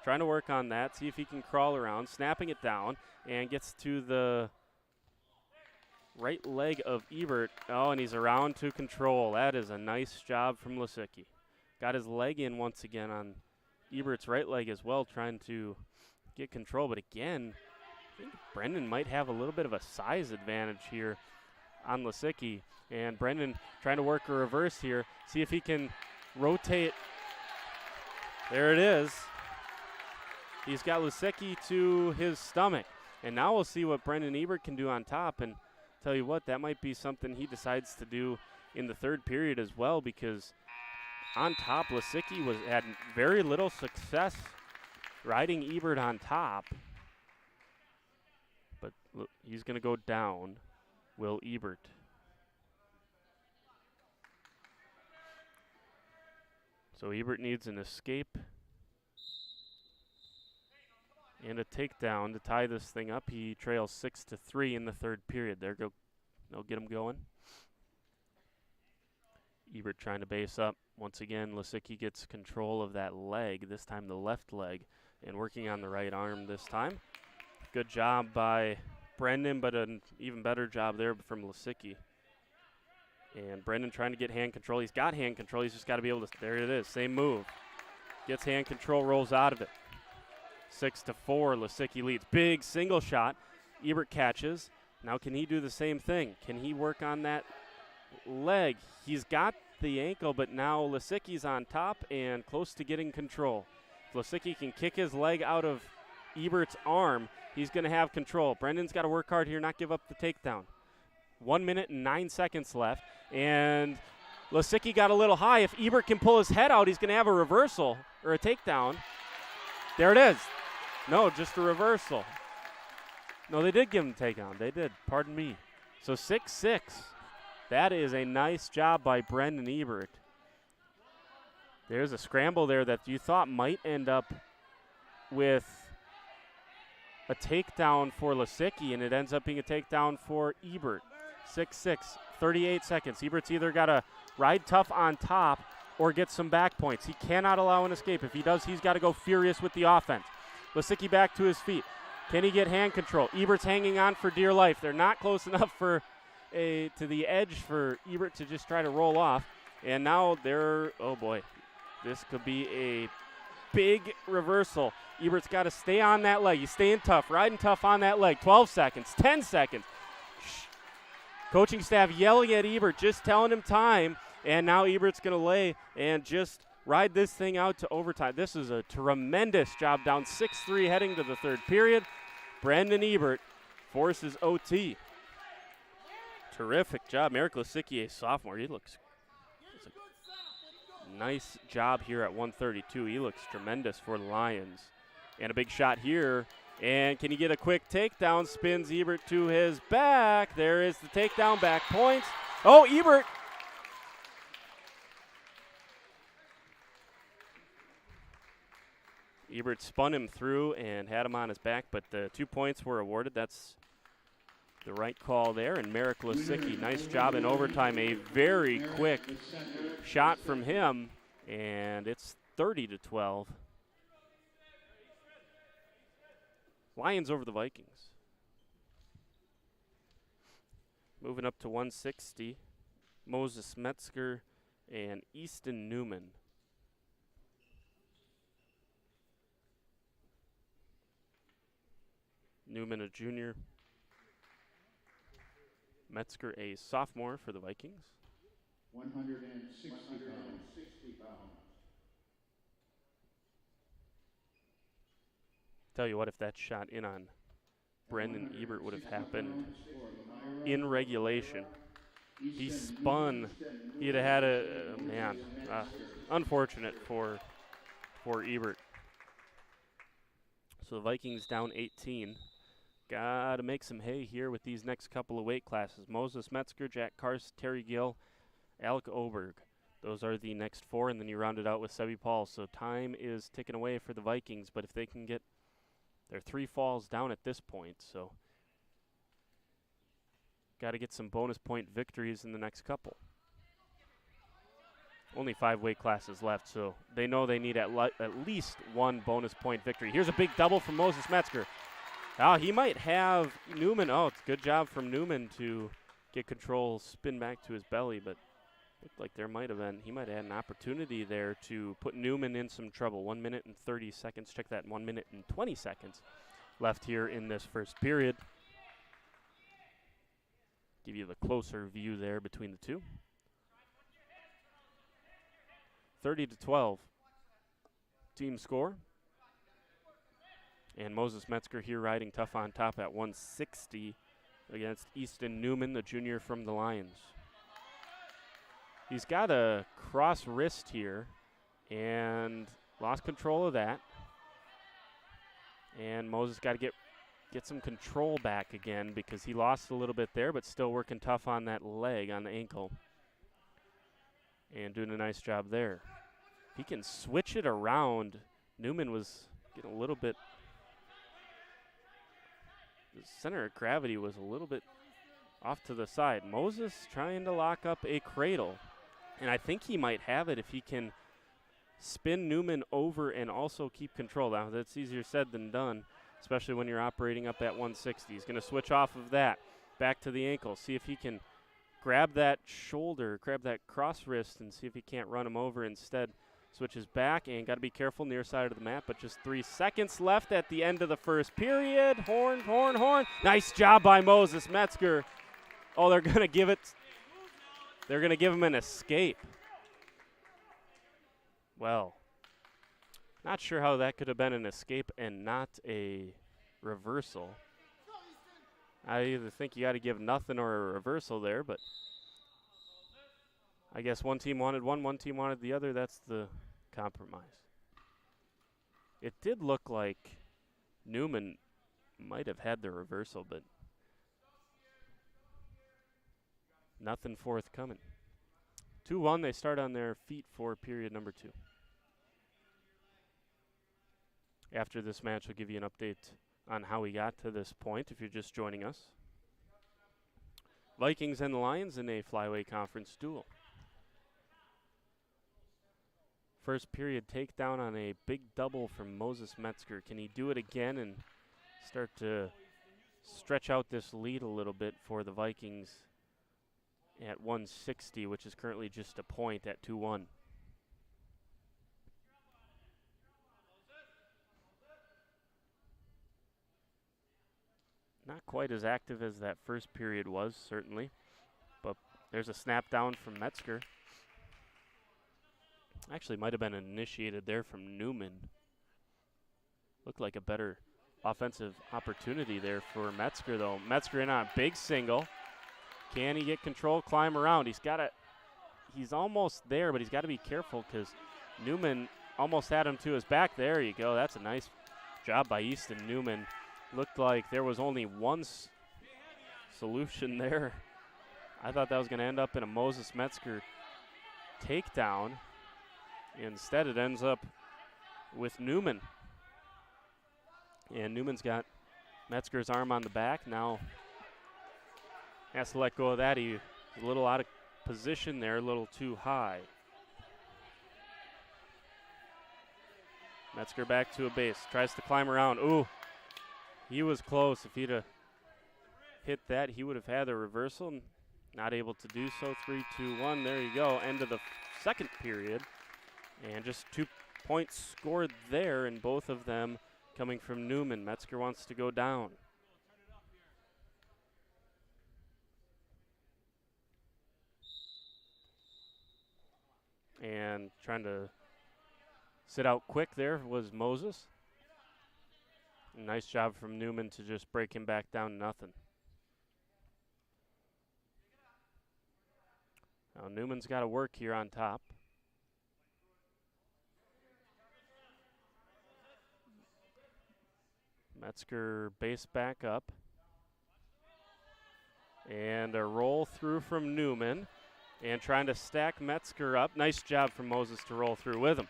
Trying to work on that, see if he can crawl around, snapping it down, and gets to the right leg of Ebert. Oh, and he's around to control. That is a nice job from Lisicki. Got his leg in once again on Ebert's right leg as well, trying to get control. But again, I think Brendan might have a little bit of a size advantage here on Lisicki. And Brendan trying to work a reverse here. See if he can rotate. There it is. He's got Lisicki to his stomach. And now we'll see what Brendan Ebert can do on top. And tell you what, that might be something he decides to do in the third period as well, because on top, Lisicki had very little success riding Ebert on top. But he's going to go down, Will Ebert. So Ebert needs an escape and a takedown to tie this thing up. He trails 6-3 in the third period. They'll get him going. Ebert trying to base up. Once again, Lisicki gets control of that leg, this time the left leg, and working on the right arm this time. Good job by Brendan, but an even better job there from Lisicki. And Brendan trying to get hand control. He's got hand control. He's just got to be able to, there it is, same move. Gets hand control, rolls out of it. 6-4, Lisicki leads. Big single shot. Ebert catches. Now can he do the same thing? Can he work on that leg? He's got the ankle, but now Lisicki's on top and close to getting control. If Lisicki can kick his leg out of Ebert's arm, he's going to have control. Brendan's got to work hard here, not give up the takedown. 1 minute and 9 seconds left, and Lisicki got a little high. If Ebert can pull his head out, he's going to have a reversal or a takedown. There it is. No, just a reversal. No, they did give him a takedown. They did. Pardon me. So 6-6. That is a nice job by Brendan Ebert. There's a scramble there that you thought might end up with a takedown for Lisicki, and it ends up being a takedown for Ebert. 6-6, 38 seconds. Ebert's either got to ride tough on top or get some back points. He cannot allow an escape. If he does, he's got to go furious with the offense. Lisicki back to his feet. Can he get hand control? Ebert's hanging on for dear life. They're not close enough to the edge for Ebert to just try to roll off. And now they're, oh boy, this could be a big reversal. Ebert's got to stay on that leg. He's staying tough, riding tough on that leg. 12 seconds, 10 seconds. Coaching staff yelling at Ebert, just telling him time. And now Ebert's going to lay and just ride this thing out to overtime. This is a tremendous job, down 6-3 heading to the third period. Brendan Ebert forces OT. Terrific job. Merrick Lisicki, a sophomore. He looks a nice job here at 132. He looks tremendous for the Lions. And a big shot here. And can he get a quick takedown? Spins Ebert to his back. There is the takedown, back points. Oh, Ebert. Ebert spun him through and had him on his back, but the 2 points were awarded. That's the right call there. And Merrick Lisicki, nice job in overtime. A very quick shot from him, and it's 30-12. Lions over the Vikings. Moving up to 160, Moses Metzger and Easton Newman. Newman, a junior. Metzger, a sophomore for the Vikings. 160 pounds. Tell you what, if that shot in on Brendan Ebert would have happened in regulation, he spun. He'd have had unfortunate for Ebert. So the Vikings down 18. Got to make some hay here with these next couple of weight classes. Moses Metzger, Jack Karst, Terry Gill, Alec Oberg. Those are the next four, and then you round it out with Sebi Paul. So time is ticking away for the Vikings, but if they can get their 3 falls down at this point, so got to get some bonus point victories in the next couple. Only 5 weight classes left, so they know they need at least 1 bonus point victory. Here's a big double from Moses Metzger. He might have Newman. Oh, it's a good job from Newman to get control, spin back to his belly, but looked like there might have been, he might have had an opportunity there to put Newman in some trouble. 1 minute and 30 seconds. Check that, 1 minute and 20 seconds left here in this first period. Give you the closer view there between the two. 30-12 team score. And Moses Metzger here riding tough on top at 160 against Easton Newman, the junior from the Lions. He's got a cross wrist here and lost control of that. And Moses got to get some control back again because he lost a little bit there, but still working tough on that leg, on the ankle. And doing a nice job there. He can switch it around. Newman was getting a little bit, the center of gravity was a little bit off to the side. Moses trying to lock up a cradle. And I think he might have it if he can spin Newman over and also keep control. Now, that's easier said than done, especially when you're operating up at 160. He's going to switch off of that. Back to the ankle. See if he can grab that shoulder, grab that cross wrist, and see if he can't run him over instead. Switches back, and got to be careful near side of the map, but just 3 seconds left at the end of the first period. Horn, horn, horn. Nice job by Moses Metzger. Oh, they're going to give it. They're going to give him an escape. Well, not sure how that could have been an escape and not a reversal. I either think you got to give nothing or a reversal there, but I guess one team wanted one team wanted the other. That's the compromise. It did look like Newman might have had the reversal, but nothing forthcoming. 2-1, they start on their feet for period number 2. After this match, we'll give you an update on how we got to this point if you're just joining us. Vikings and the Lions in a Flyway Conference duel. First period takedown on a big double from Moses Metzger. Can he do it again and start to stretch out this lead a little bit for the Vikings at 160, which is currently just a point at 2-1. Not quite as active as that first period was, certainly. But there's a snap down from Metzger. Actually, might have been initiated there from Newman. Looked like a better offensive opportunity there for Metzger, though. Metzger in on a big single. Can he get control, climb around? He's almost there, but he's got to be careful because Newman almost had him to his back. There you go. That's a nice job by Easton Newman. Looked like there was only one solution there. I thought that was going to end up in a Moses Metzger takedown. Instead, it ends up with Newman. And Newman's got Metzger's arm on the back. Now has to let go of that. He's a little out of position there, a little too high. Metzger back to a base. Tries to climb around. Ooh. He was close. If he'd have hit that, he would have had a reversal. Not able to do so. 3-2-1. There you go. End of the second period. And just 2 points scored there, and both of them coming from Newman. Metzger wants to go down. And trying to sit out quick there was Moses. Nice job from Newman to just break him back down to nothing. Now Newman's got to work here on top. Metzger base back up. And a roll through from Newman. And trying to stack Metzger up. Nice job from Moses to roll through with him.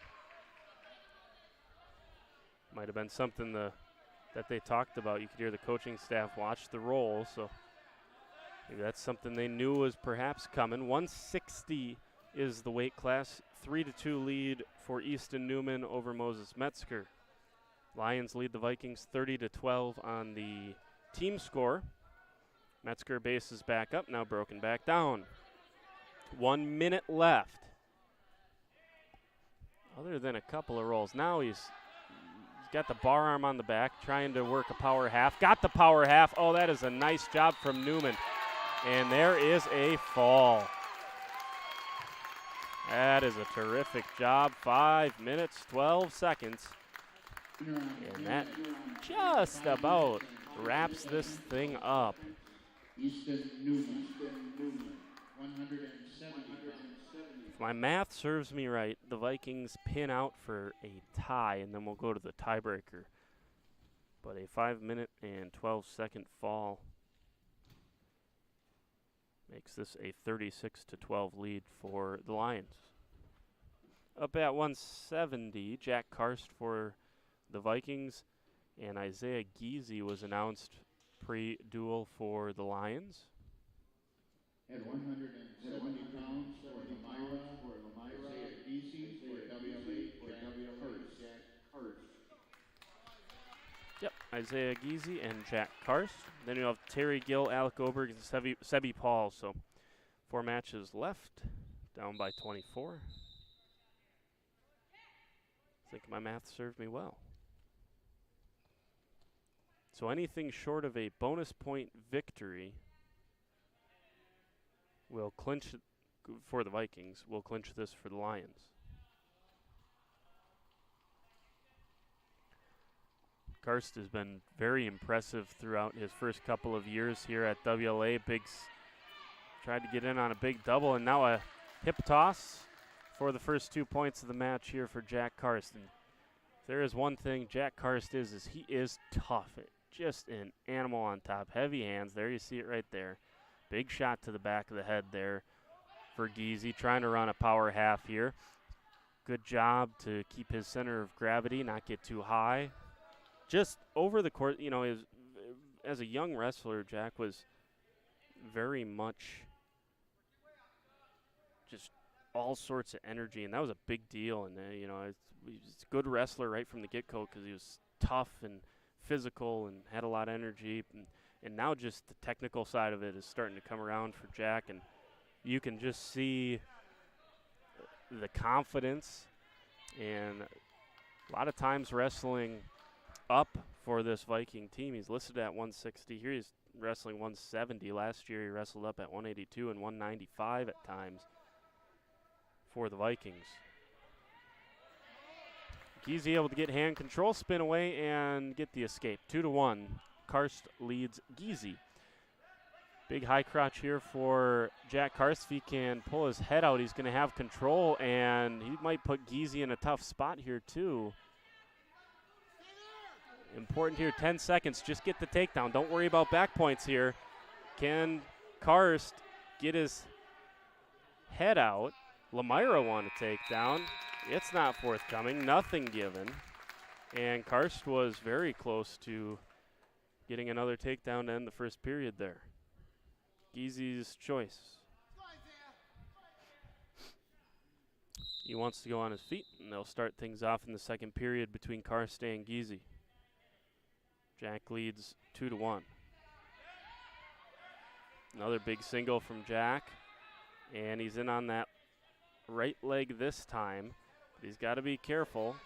Might have been something that they talked about. You could hear the coaching staff watch the roll, so maybe that's something they knew was perhaps coming. 160 is the weight class. 3-2 lead for Easton Newman over Moses Metzger. Lions lead the Vikings 30-12 on the team score. Metzger bases back up, now broken back down. 1 minute left. Other than a couple of rolls. Now he's got the bar arm on the back, trying to work a power half. Got the power half. Oh, that is a nice job from Newman. And there is a fall. That is a terrific job. 5 minutes, 12 seconds. And that just about wraps this thing up. Easton Newman, 170 pounds. If my math serves me right, the Vikings pin out for a tie, and then we'll go to the tiebreaker. But a 5 minute and 12-second fall makes this a 36-12 lead for the Lions. Up at 170, Jack Karst for the Vikings, and Isaiah Giese was announced pre-duel for the Lions. At 170 pounds for Lomira, Isaiah Giese for WA, Jack Karst. Yep, Isaiah Giese and Jack Karst. Then you have Terry Gill, Alec Oberg, and Sebi Paul. So 4 matches left, down by 24. I think my math served me well. So anything short of a bonus point victory will clinch it for the Vikings, will clinch this for the Lions. Karst has been very impressive throughout his first couple of years here at WLA. Tried to get in on a big double, and now a hip toss for the first 2 points of the match here for Jack Karst. And if there is one thing Jack Karst is he is tough. Just an animal on top. Heavy hands. There you see it right there. Big shot to the back of the head there for Giese, trying to run a power half here. Good job to keep his center of gravity, not get too high. Just over the course, you know, as a young wrestler, Jack was very much just all sorts of energy, and that was a big deal. And, you know, he's a good wrestler right from the get-go because he was tough and physical and had a lot of energy. And now just the technical side of it is starting to come around for Jack, and you can just see the confidence. And a lot of times wrestling up for this Viking team. He's listed at 160. Here he's wrestling 170. Last year he wrestled up at 182 and 195 at times for the Vikings. Giese able to get hand control, spin away, and get the escape. 2-1. Karst leads Giese. Big high crotch here for Jack Karst. If he can pull his head out, he's going to have control, and he might put Giese in a tough spot here too. Important here, 10 seconds. Just get the takedown. Don't worry about back points here. Can Karst get his head out? Lomira won a takedown. It's not forthcoming. Nothing given. And Karst was very close to getting another takedown to end the first period there. Giese's choice. He wants to go on his feet, and they'll start things off in the second period between Karst and Giese. Jack leads 2-1. Another big single from Jack, and he's in on that right leg this time. But he's got to be careful.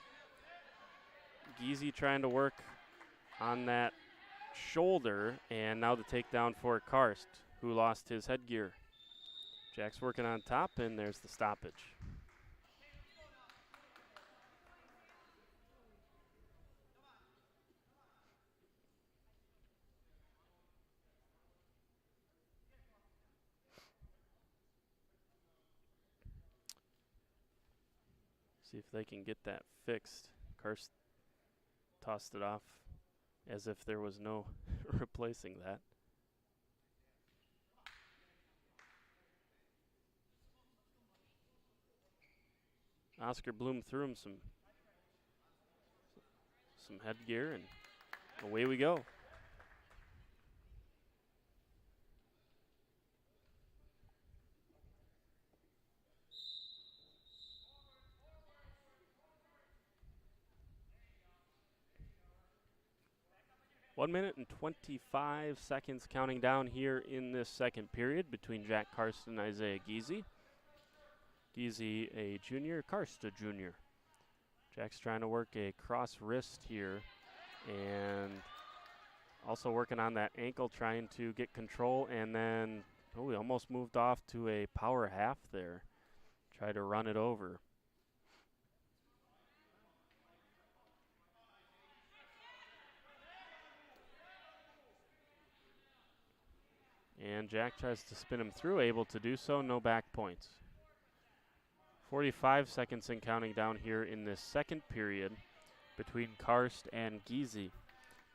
Giese trying to work on that shoulder, and now the takedown for Karst, who lost his headgear. Jack's working on top, and there's the stoppage. See if they can get that fixed. Karst tossed it off as if there was no replacing that. Oscar Bloom threw him some headgear, and away we go. One minute and 25 seconds counting down here in this second period between Jack Karst and Isaiah Giese. Giese a junior, Karst a junior. Jack's trying to work a cross wrist here, and also working on that ankle, trying to get control, and then, oh, he almost moved off to a power half there. Try to run it over. And Jack tries to spin him through, able to do so, no back points. 45 seconds and counting down here in this second period between Karst and Giese.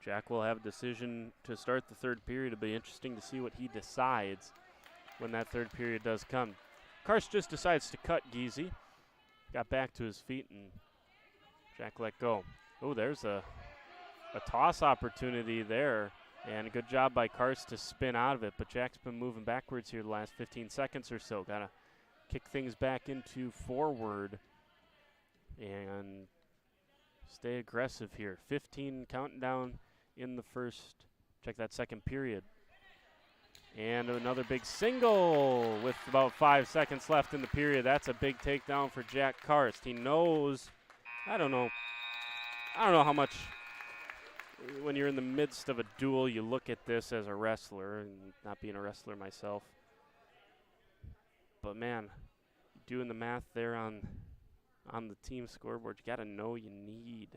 Jack will have a decision to start the third period. It'll be interesting to see what he decides when that third period does come. Karst just decides to cut Giese. Got back to his feet, and Jack let go. Oh, there's a toss opportunity there. And a good job by Karst to spin out of it, but Jack's been moving backwards here the last 15 seconds or so. Got to kick things back into forward and stay aggressive here. 15 counting down in the first, check that second period. And another big single with about 5 seconds left in the period. That's a big takedown for Jack Karst. He knows, I don't know how much, when you're in the midst of a duel, you look at this as a wrestler, and not being a wrestler myself. But man, doing the math there on the team scoreboard, you got to know you need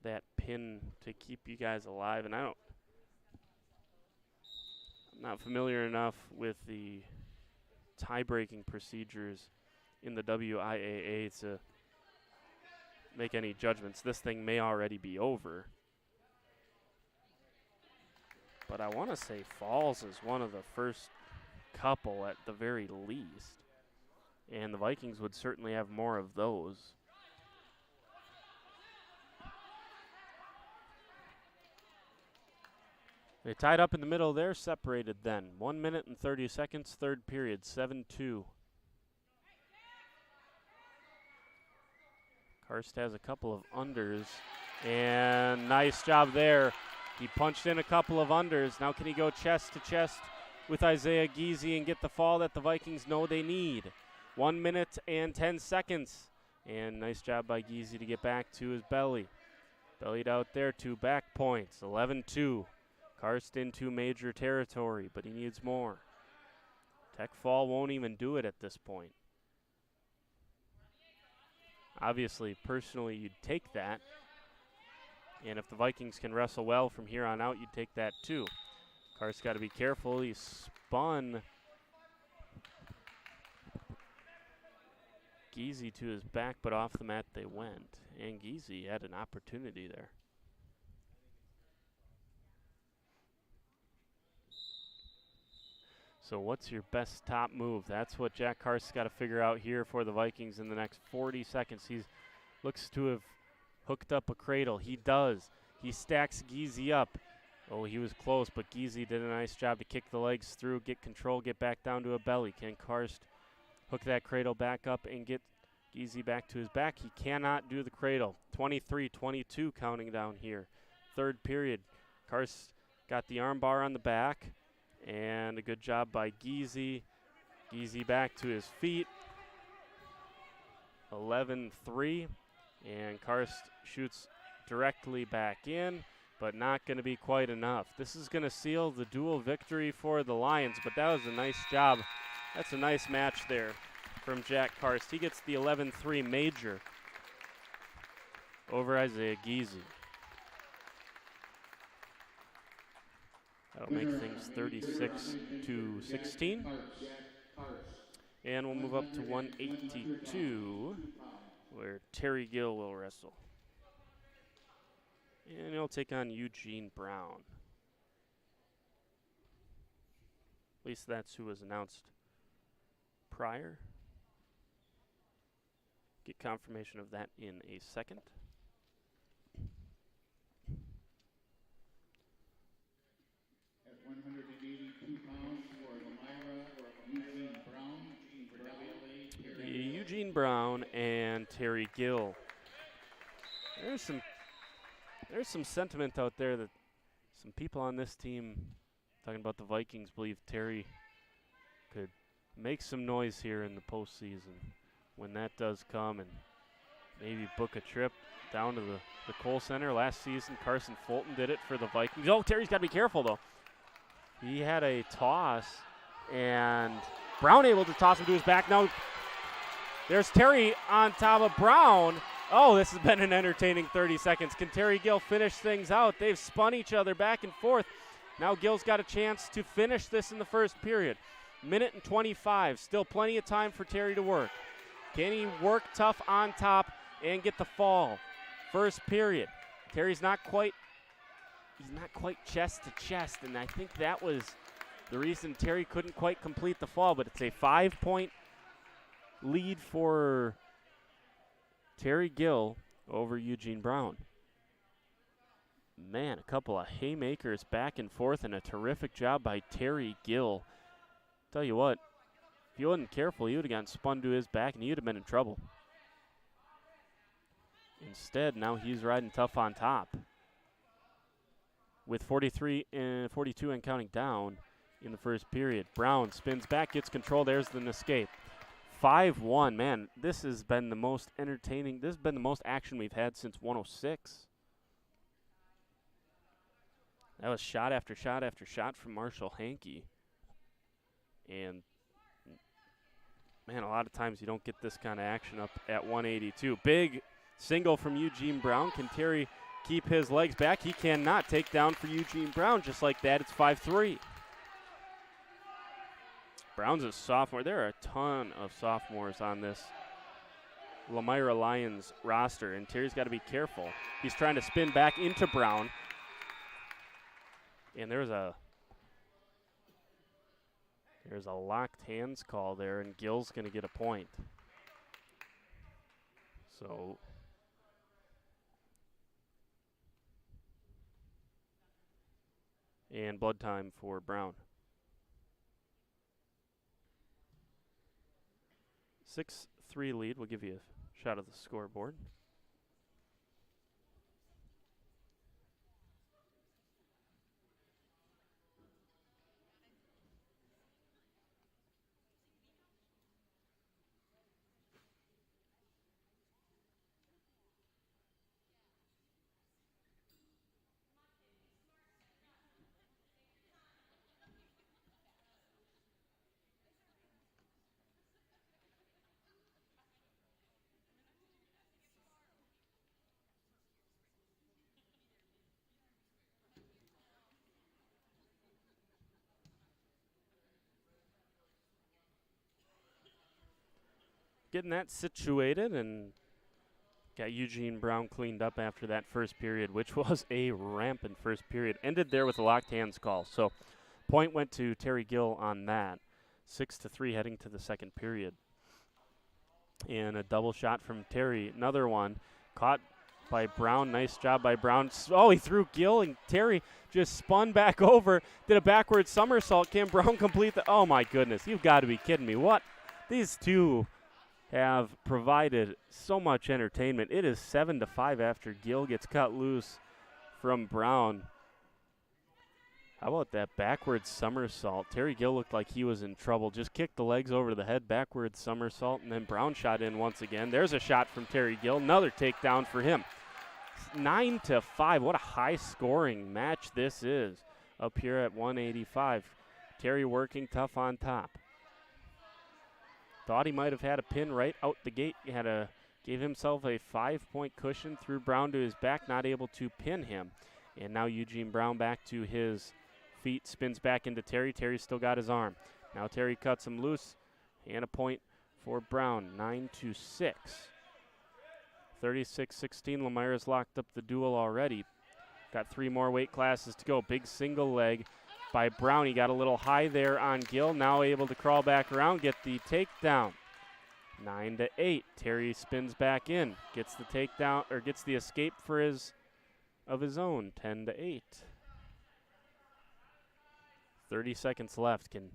that pin to keep you guys alive. And I'm not familiar enough with the tie-breaking procedures in the WIAA to make any judgments. This thing may already be over. But I want to say Falls is one of the first couple at the very least. And the Vikings would certainly have more of those. They tied up in the middle there, separated then. 1 minute and 30 seconds, third period, 7-2. Karst has a couple of unders, and nice job there. He punched in a couple of unders. Now can he go chest to chest with Isaiah Giese and get the fall that the Vikings know they need? 1 minute and 10 seconds. And nice job by Giese to get back to his belly. Bellied out there, 2 back points, 11-2. Karst into major territory, but he needs more. Tech fall won't even do it at this point. Obviously, personally, you'd take that. And if the Vikings can wrestle well from here on out, you'd take that too. Karst got to be careful. He spun Giese to his back, but off the mat they went. And Giese had an opportunity there. So what's your best top move? That's what Jack Karst's got to figure out here for the Vikings in the next 40 seconds. He looks to have hooked up a cradle. He does. He stacks Giese up. Oh, he was close, but Giese did a nice job to kick the legs through, get control, get back down to a belly. Can Karst hook that cradle back up and get Giese back to his back? He cannot do the cradle. 23-22 counting down here. Third period. Karst got the arm bar on the back. And a good job by Giese. Giese back to his feet. 11-3. And Karst shoots directly back in, but not going to be quite enough. This is going to seal the dual victory for the Lions, but that was a nice job. That's a nice match there from Jack Karst. He gets the 11-3 major over Isaiah Giese. That'll make things 36-16. And we'll move up to 182, where Terry Gill will wrestle. And he'll take on Eugene Brown. At least that's who was announced prior. Get confirmation of that in a second. At 182 pounds for Lomira, Eugene Brown. For WLA, Eugene Brown and Terry Gill. There's some sentiment out there that some people on this team, talking about the Vikings, believe Terry could make some noise here in the postseason when that does come, and maybe book a trip down to the Kohl Center. Last season, Carson Fulton did it for the Vikings. Oh, Terry's got to be careful, though. He had a toss, and Brown able to toss him to his back. Now, there's Terry on top of Brown. Oh, this has been an entertaining 30 seconds. Can Terry Gill finish things out? They've spun each other back and forth. Now Gill's got a chance to finish this in the first period. Minute and 25. Still plenty of time for Terry to work. Can he work tough on top and get the fall? First period. Terry's not quite chest to chest, and I think that was the reason Terry couldn't quite complete the fall, but it's a 5-point lead for Terry Gill over Eugene Brown. Man, a couple of haymakers back and forth, and a terrific job by Terry Gill. Tell you what, if he wasn't careful, he would have gotten spun to his back, and he would have been in trouble. Instead, now he's riding tough on top. With 43 and 42 and counting down in the first period. Brown spins back, gets control. There's an escape. 5-1. Man, this has been the most entertaining. This has been the most action we've had since 106. That was shot after shot after shot from Marshall Hankey. And, man, a lot of times you don't get this kind of action up at 182. Big single from Eugene Brown. Can Terry keep his legs back? He cannot. Take down for Eugene Brown. Just like that, it's 5-3. Brown's a sophomore. There are a ton of sophomores on this Lomira Lions roster, and Terry's got to be careful. He's trying to spin back into Brown. And there's a locked hands call there, and Gill's going to get a point. So and blood time for Brown. 6-3 lead. We'll give you a shot of the scoreboard. Getting that situated, and got Eugene Brown cleaned up after that first period, which was a rampant first period. Ended there with a locked hands call. So point went to Terry Gill on that. 6-3 heading to the second period. And a double shot from Terry. Another one caught by Brown. Nice job by Brown. Oh, he threw Gill, and Terry just spun back over, did a backward somersault. Can Brown complete the? Oh, my goodness. You've got to be kidding me. What? These two have provided so much entertainment. It is 7-5 after Gill gets cut loose from Brown. How about that backward somersault? Terry Gill looked like he was in trouble. Just kicked the legs over to the head, backward somersault, and then Brown shot in once again. There's a shot from Terry Gill. Another takedown for him. 9-5. What a high-scoring match this is up here at 185. Terry working tough on top. Thought he might have had a pin right out the gate. He gave himself a 5-point cushion, threw Brown to his back, not able to pin him. And now Eugene Brown back to his feet, spins back into Terry. Terry's still got his arm. Now Terry cuts him loose, and a point for Brown, 9-6. 36-16, Lomira's locked up the duel already. Got 3 more weight classes to go. Big single leg by Brown. He got a little high there on Gill. Now able to crawl back around, get the takedown. 9-8. Terry spins back in, gets the takedown, or gets the escape for his own. 10-8. 30 seconds left. Can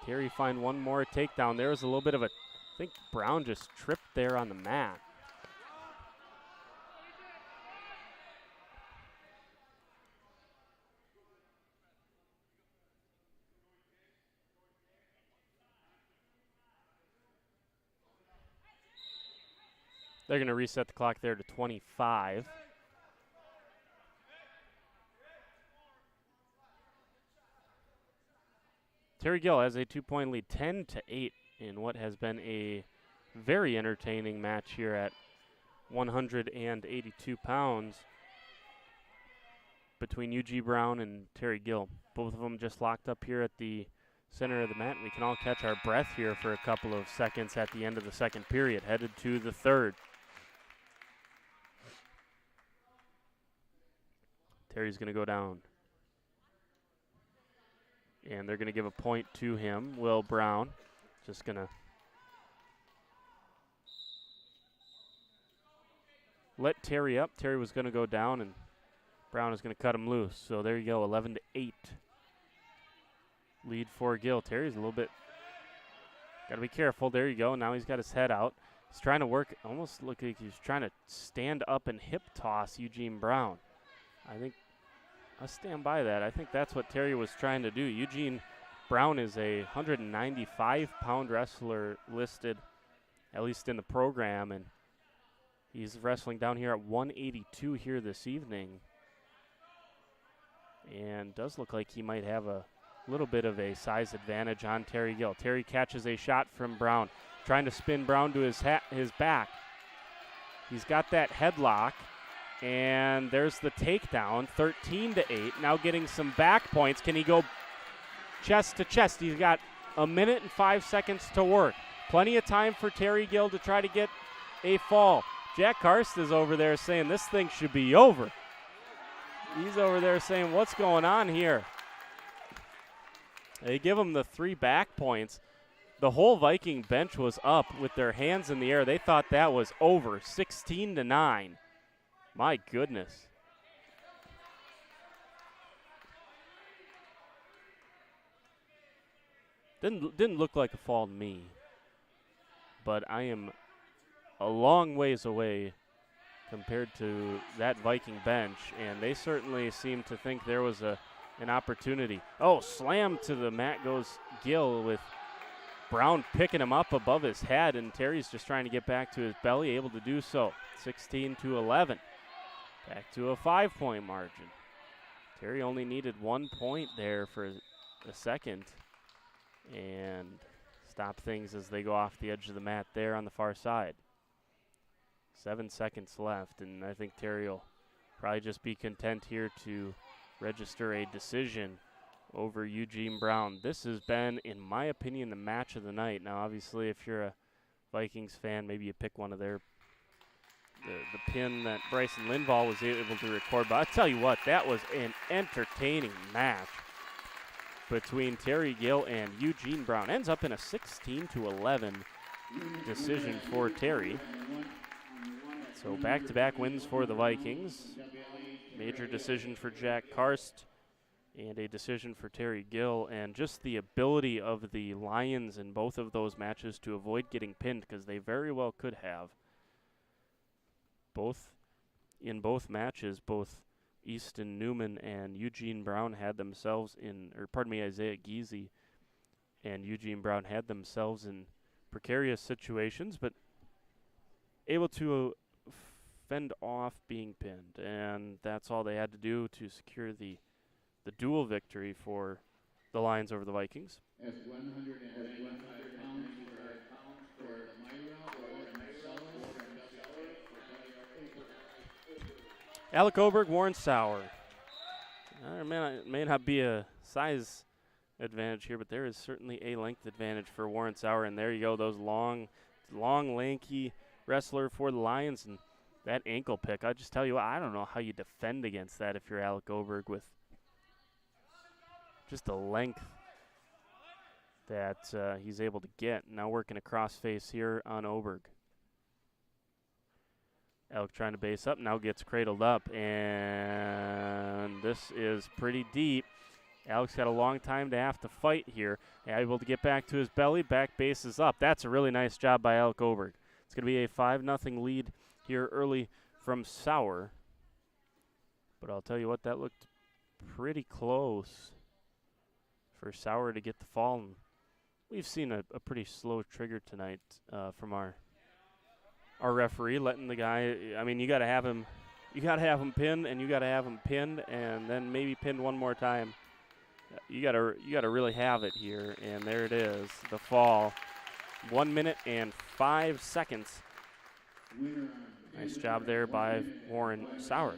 Terry find one more takedown? There was a little bit of I think Brown just tripped there on the mat. They're going to reset the clock there to 25. Terry Gill has a 2-point lead, 10-8 in what has been a very entertaining match here at 182 pounds between Eugene Brown and Terry Gill. Both of them just locked up here at the center of the mat. We can all catch our breath here for a couple of seconds at the end of the second period, headed to the third. Terry's going to go down. And they're going to give a point to him. Will Brown just going to let Terry up. Terry was going to go down, and Brown is going to cut him loose. So there you go, 11-8. Lead for Gill. Terry's a little bit, got to be careful. There you go. Now he's got his head out. He's trying to work, almost look like he's trying to stand up and hip toss Eugene Brown. I think I stand by that. I think that's what Terry was trying to do. Eugene Brown is a 195-pound wrestler listed, at least in the program, and he's wrestling down here at 182 here this evening. And does look like he might have a little bit of a size advantage on Terry Gill. Terry catches a shot from Brown, trying to spin Brown to his back. He's got that headlock, and there's the takedown, 13-8. Now getting some back points. Can he go chest to chest? He's got a minute and 5 seconds to work. Plenty of time for Terry Gill to try to get a fall. Jack Karst is over there saying this thing should be over. He's over there saying, what's going on here? They give him the 3 back points. The whole Viking bench was up with their hands in the air. They thought that was over, 16-9. My goodness. Didn't look like a fall to me. But I am a long ways away compared to that Viking bench, and they certainly seem to think there was an opportunity. Oh, slam to the mat goes Gill with Brown picking him up above his head, and Terry's just trying to get back to his belly, able to do so. 16-11. Back to a 5-point margin. Terry only needed 1 point there for a second and stop things as they go off the edge of the mat there on the far side. 7 seconds left, and I think Terry will probably just be content here to register a decision over Eugene Brown. This has been, in my opinion, the match of the night. Now, obviously, if you're a Vikings fan, maybe you pick one of the pin that Bryson Lindvall was able to record. But I tell you what, that was an entertaining match between Terry Gill and Eugene Brown. Ends up in a 16-11 decision for Terry. So back-to-back wins for the Vikings. Major decision for Jack Karst and a decision for Terry Gill. And just the ability of the Lions in both of those matches to avoid getting pinned, because they very well could have. In both matches, both Easton Newman and Eugene Brown had themselves Isaiah Giese and Eugene Brown had themselves in precarious situations, but able to fend off being pinned, and that's all they had to do to secure the dual victory for the Lions over the Vikings. At 125 pounds for Lomira, Alec Oberg, Warren Sauer. May not be a size advantage here, but there is certainly a length advantage for Warren Sauer. And there you go, those long, lanky wrestler for the Lions. And that ankle pick, I just tell you what, I don't know how you defend against that if you're Alec Oberg with just the length that he's able to get. Now working a crossface here on Oberg. Alec trying to base up, now gets cradled up, and this is pretty deep. Alec's got a long time to have to fight here. Able to get back to his belly, back base is up. That's a really nice job by Alec Oberg. It's going to be a 5-0 lead here early from Sauer. But I'll tell you what, that looked pretty close for Sauer to get the fall. And we've seen a pretty slow trigger tonight from our referee, letting the guy, I mean, you got to have him pinned, and you got to have him pinned, and then maybe pinned one more time. You got to really have it here, and there it is, the fall. 1 minute and 5 seconds. Nice job there by Warren Sauer.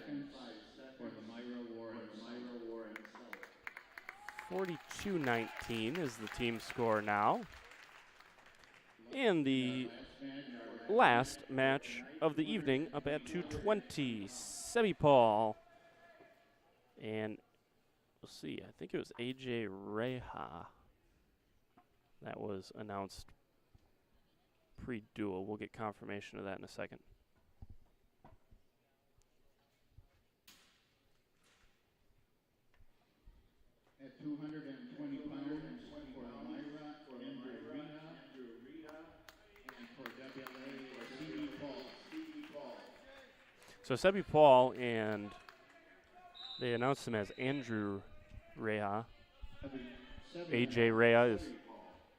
42-19 is the team score now. And the last match of the evening up at 2:20, Sebi Paul. And we'll see, I think it was AJ Reha that was announced pre-duel. We'll get confirmation of that in a second. At 220 pounds for Lomira, Andrew Rita, and for WLA, Sebi Paul. So Sebi Paul and They announced him as Andrew Rea. AJ Rea is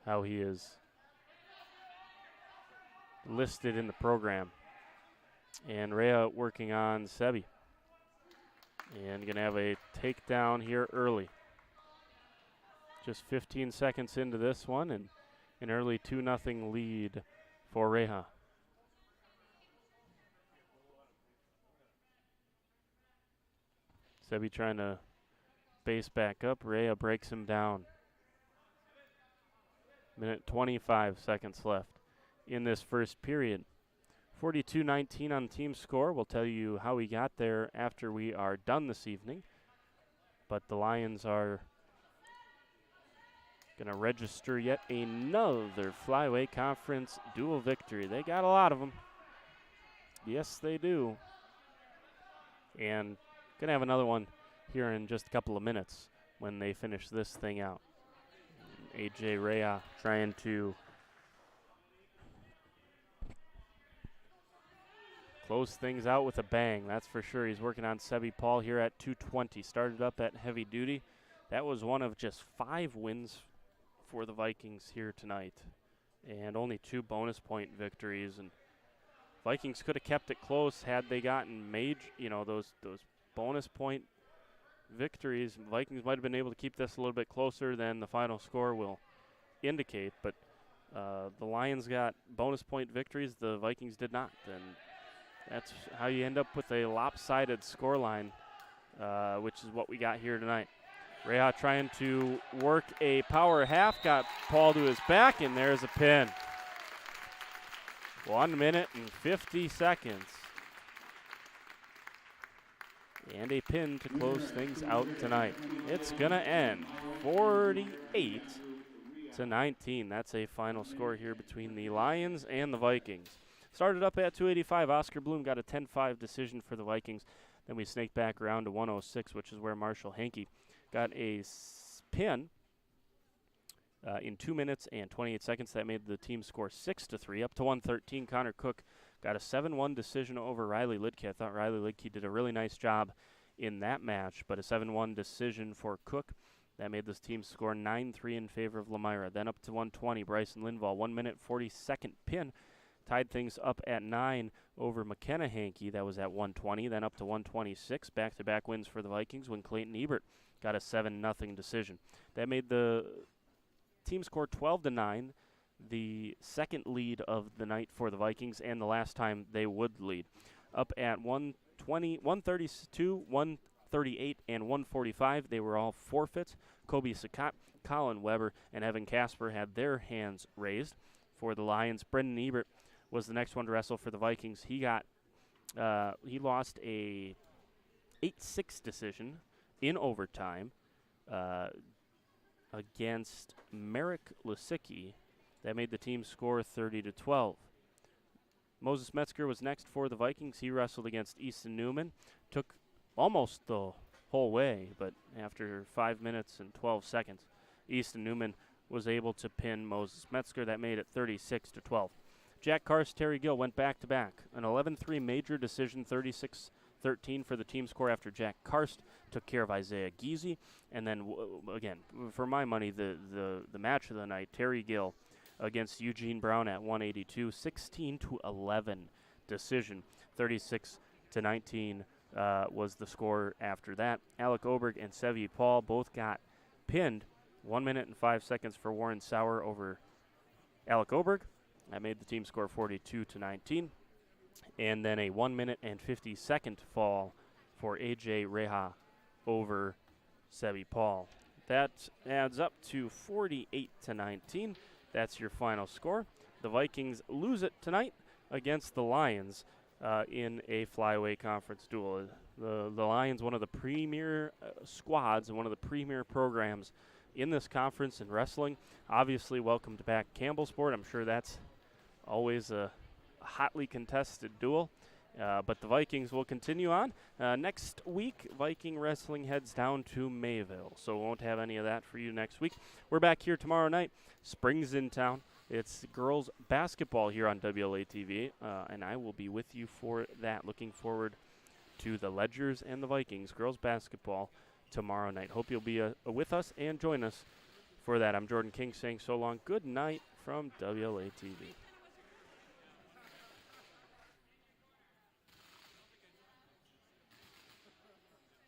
how he is listed in the program. And Rea working on Sebi. And going to have a takedown here early. Just 15 seconds into this one, and an early 2-0 lead for Reha. Sebi trying to base back up. Rea breaks him down. Minute 25 seconds left in this first period. 42-19 on team score. We'll tell you how we got there after we are done this evening. But the Lions are going to register yet another Flyway Conference dual victory. They got a lot of them. Yes, they do. And going to have another one here in just a couple of minutes when they finish this thing out. AJ Rea trying to close things out with a bang, that's for sure. He's working on Sebi Paul here at 220. Started up at heavy duty. That was one of just 5 wins for the Vikings here tonight, and only 2 bonus point victories. And Vikings could have kept it close had they gotten those bonus point victories. Vikings might have been able to keep this a little bit closer than the final score will indicate, but the Lions got bonus point victories. The Vikings did not, and that's how you end up with a lopsided scoreline, which is what we got here tonight. Reha trying to work a power half, got Paul to his back, and there's a pin. 1 minute and 50 seconds. And a pin to close things out tonight. It's going to end 48-19. That's a final score here between the Lions and the Vikings. Started up at 285. Oscar Bloom got a 10-5 decision for the Vikings. Then we snaked back around to 106, which is where Marshall Hankey got a pin in 2 minutes and 28 seconds. That made the team score 6-3. Up to 113, Connor Cook got a 7-1 decision over Riley Lidke. I thought Riley Lidke did a really nice job in that match, but a 7-1 decision for Cook. That made this team score 9-3 in favor of Lomira. Then up to 120, Bryson Lindvall, 1 minute 42nd pin. Tied things up at 9 over McKenna Hankey. That was at 120. Then up to 126. Back-to-back wins for the Vikings when Clayton Ebert got a 7-0 decision. That made the team score 12-9, the second lead of the night for the Vikings, and the last time they would lead. Up at 120, 132, 138, and 145, they were all forfeits. Kobe Sakat, Colin Weber, and Evan Casper had their hands raised for the Lions. Brendan Ebert was the next one to wrestle for the Vikings. He lost a 8-6 decision in overtime against Merrick Lisicki. That made the team score 30-12. Moses Metzger was next for the Vikings. He wrestled against Easton Newman. Took almost the whole way, but after 5 minutes and 12 seconds, Easton Newman was able to pin Moses Metzger. That made it 36-12. Jack Karst, Terry Gill went back-to-back. An 11-3 major decision, 36-13 for the team score after Jack Karst took care of Isaiah Geezy. And then, again, for my money, the match of the night, Terry Gill against Eugene Brown at 182, 16-11 decision. 36-19 was the score after that. Alec Oberg and Sevi Paul both got pinned. 1 minute and 5 seconds for Warren Sauer over Alec Oberg. That made the team score 42-19. And then a 1 minute and 50-second fall for AJ Reha over Sebi Paul. That adds up to 48-19. That's your final score. The Vikings lose it tonight against the Lions in a Flyway Conference duel. The Lions, one of the premier squads and one of the premier programs in this conference in wrestling. Obviously welcomed back Campbellsport. I'm sure that's always a hotly contested duel. But the Vikings will continue on. Next week, Viking Wrestling heads down to Mayville, so won't have any of that for you next week. We're back here tomorrow night. Spring's in town. It's girls basketball here on WLA TV, and I will be with you for that. Looking forward to the Ledgers and the Vikings girls basketball tomorrow night. Hope you'll be with us and join us for that. I'm Jordan King saying so long. Good night from WLA TV.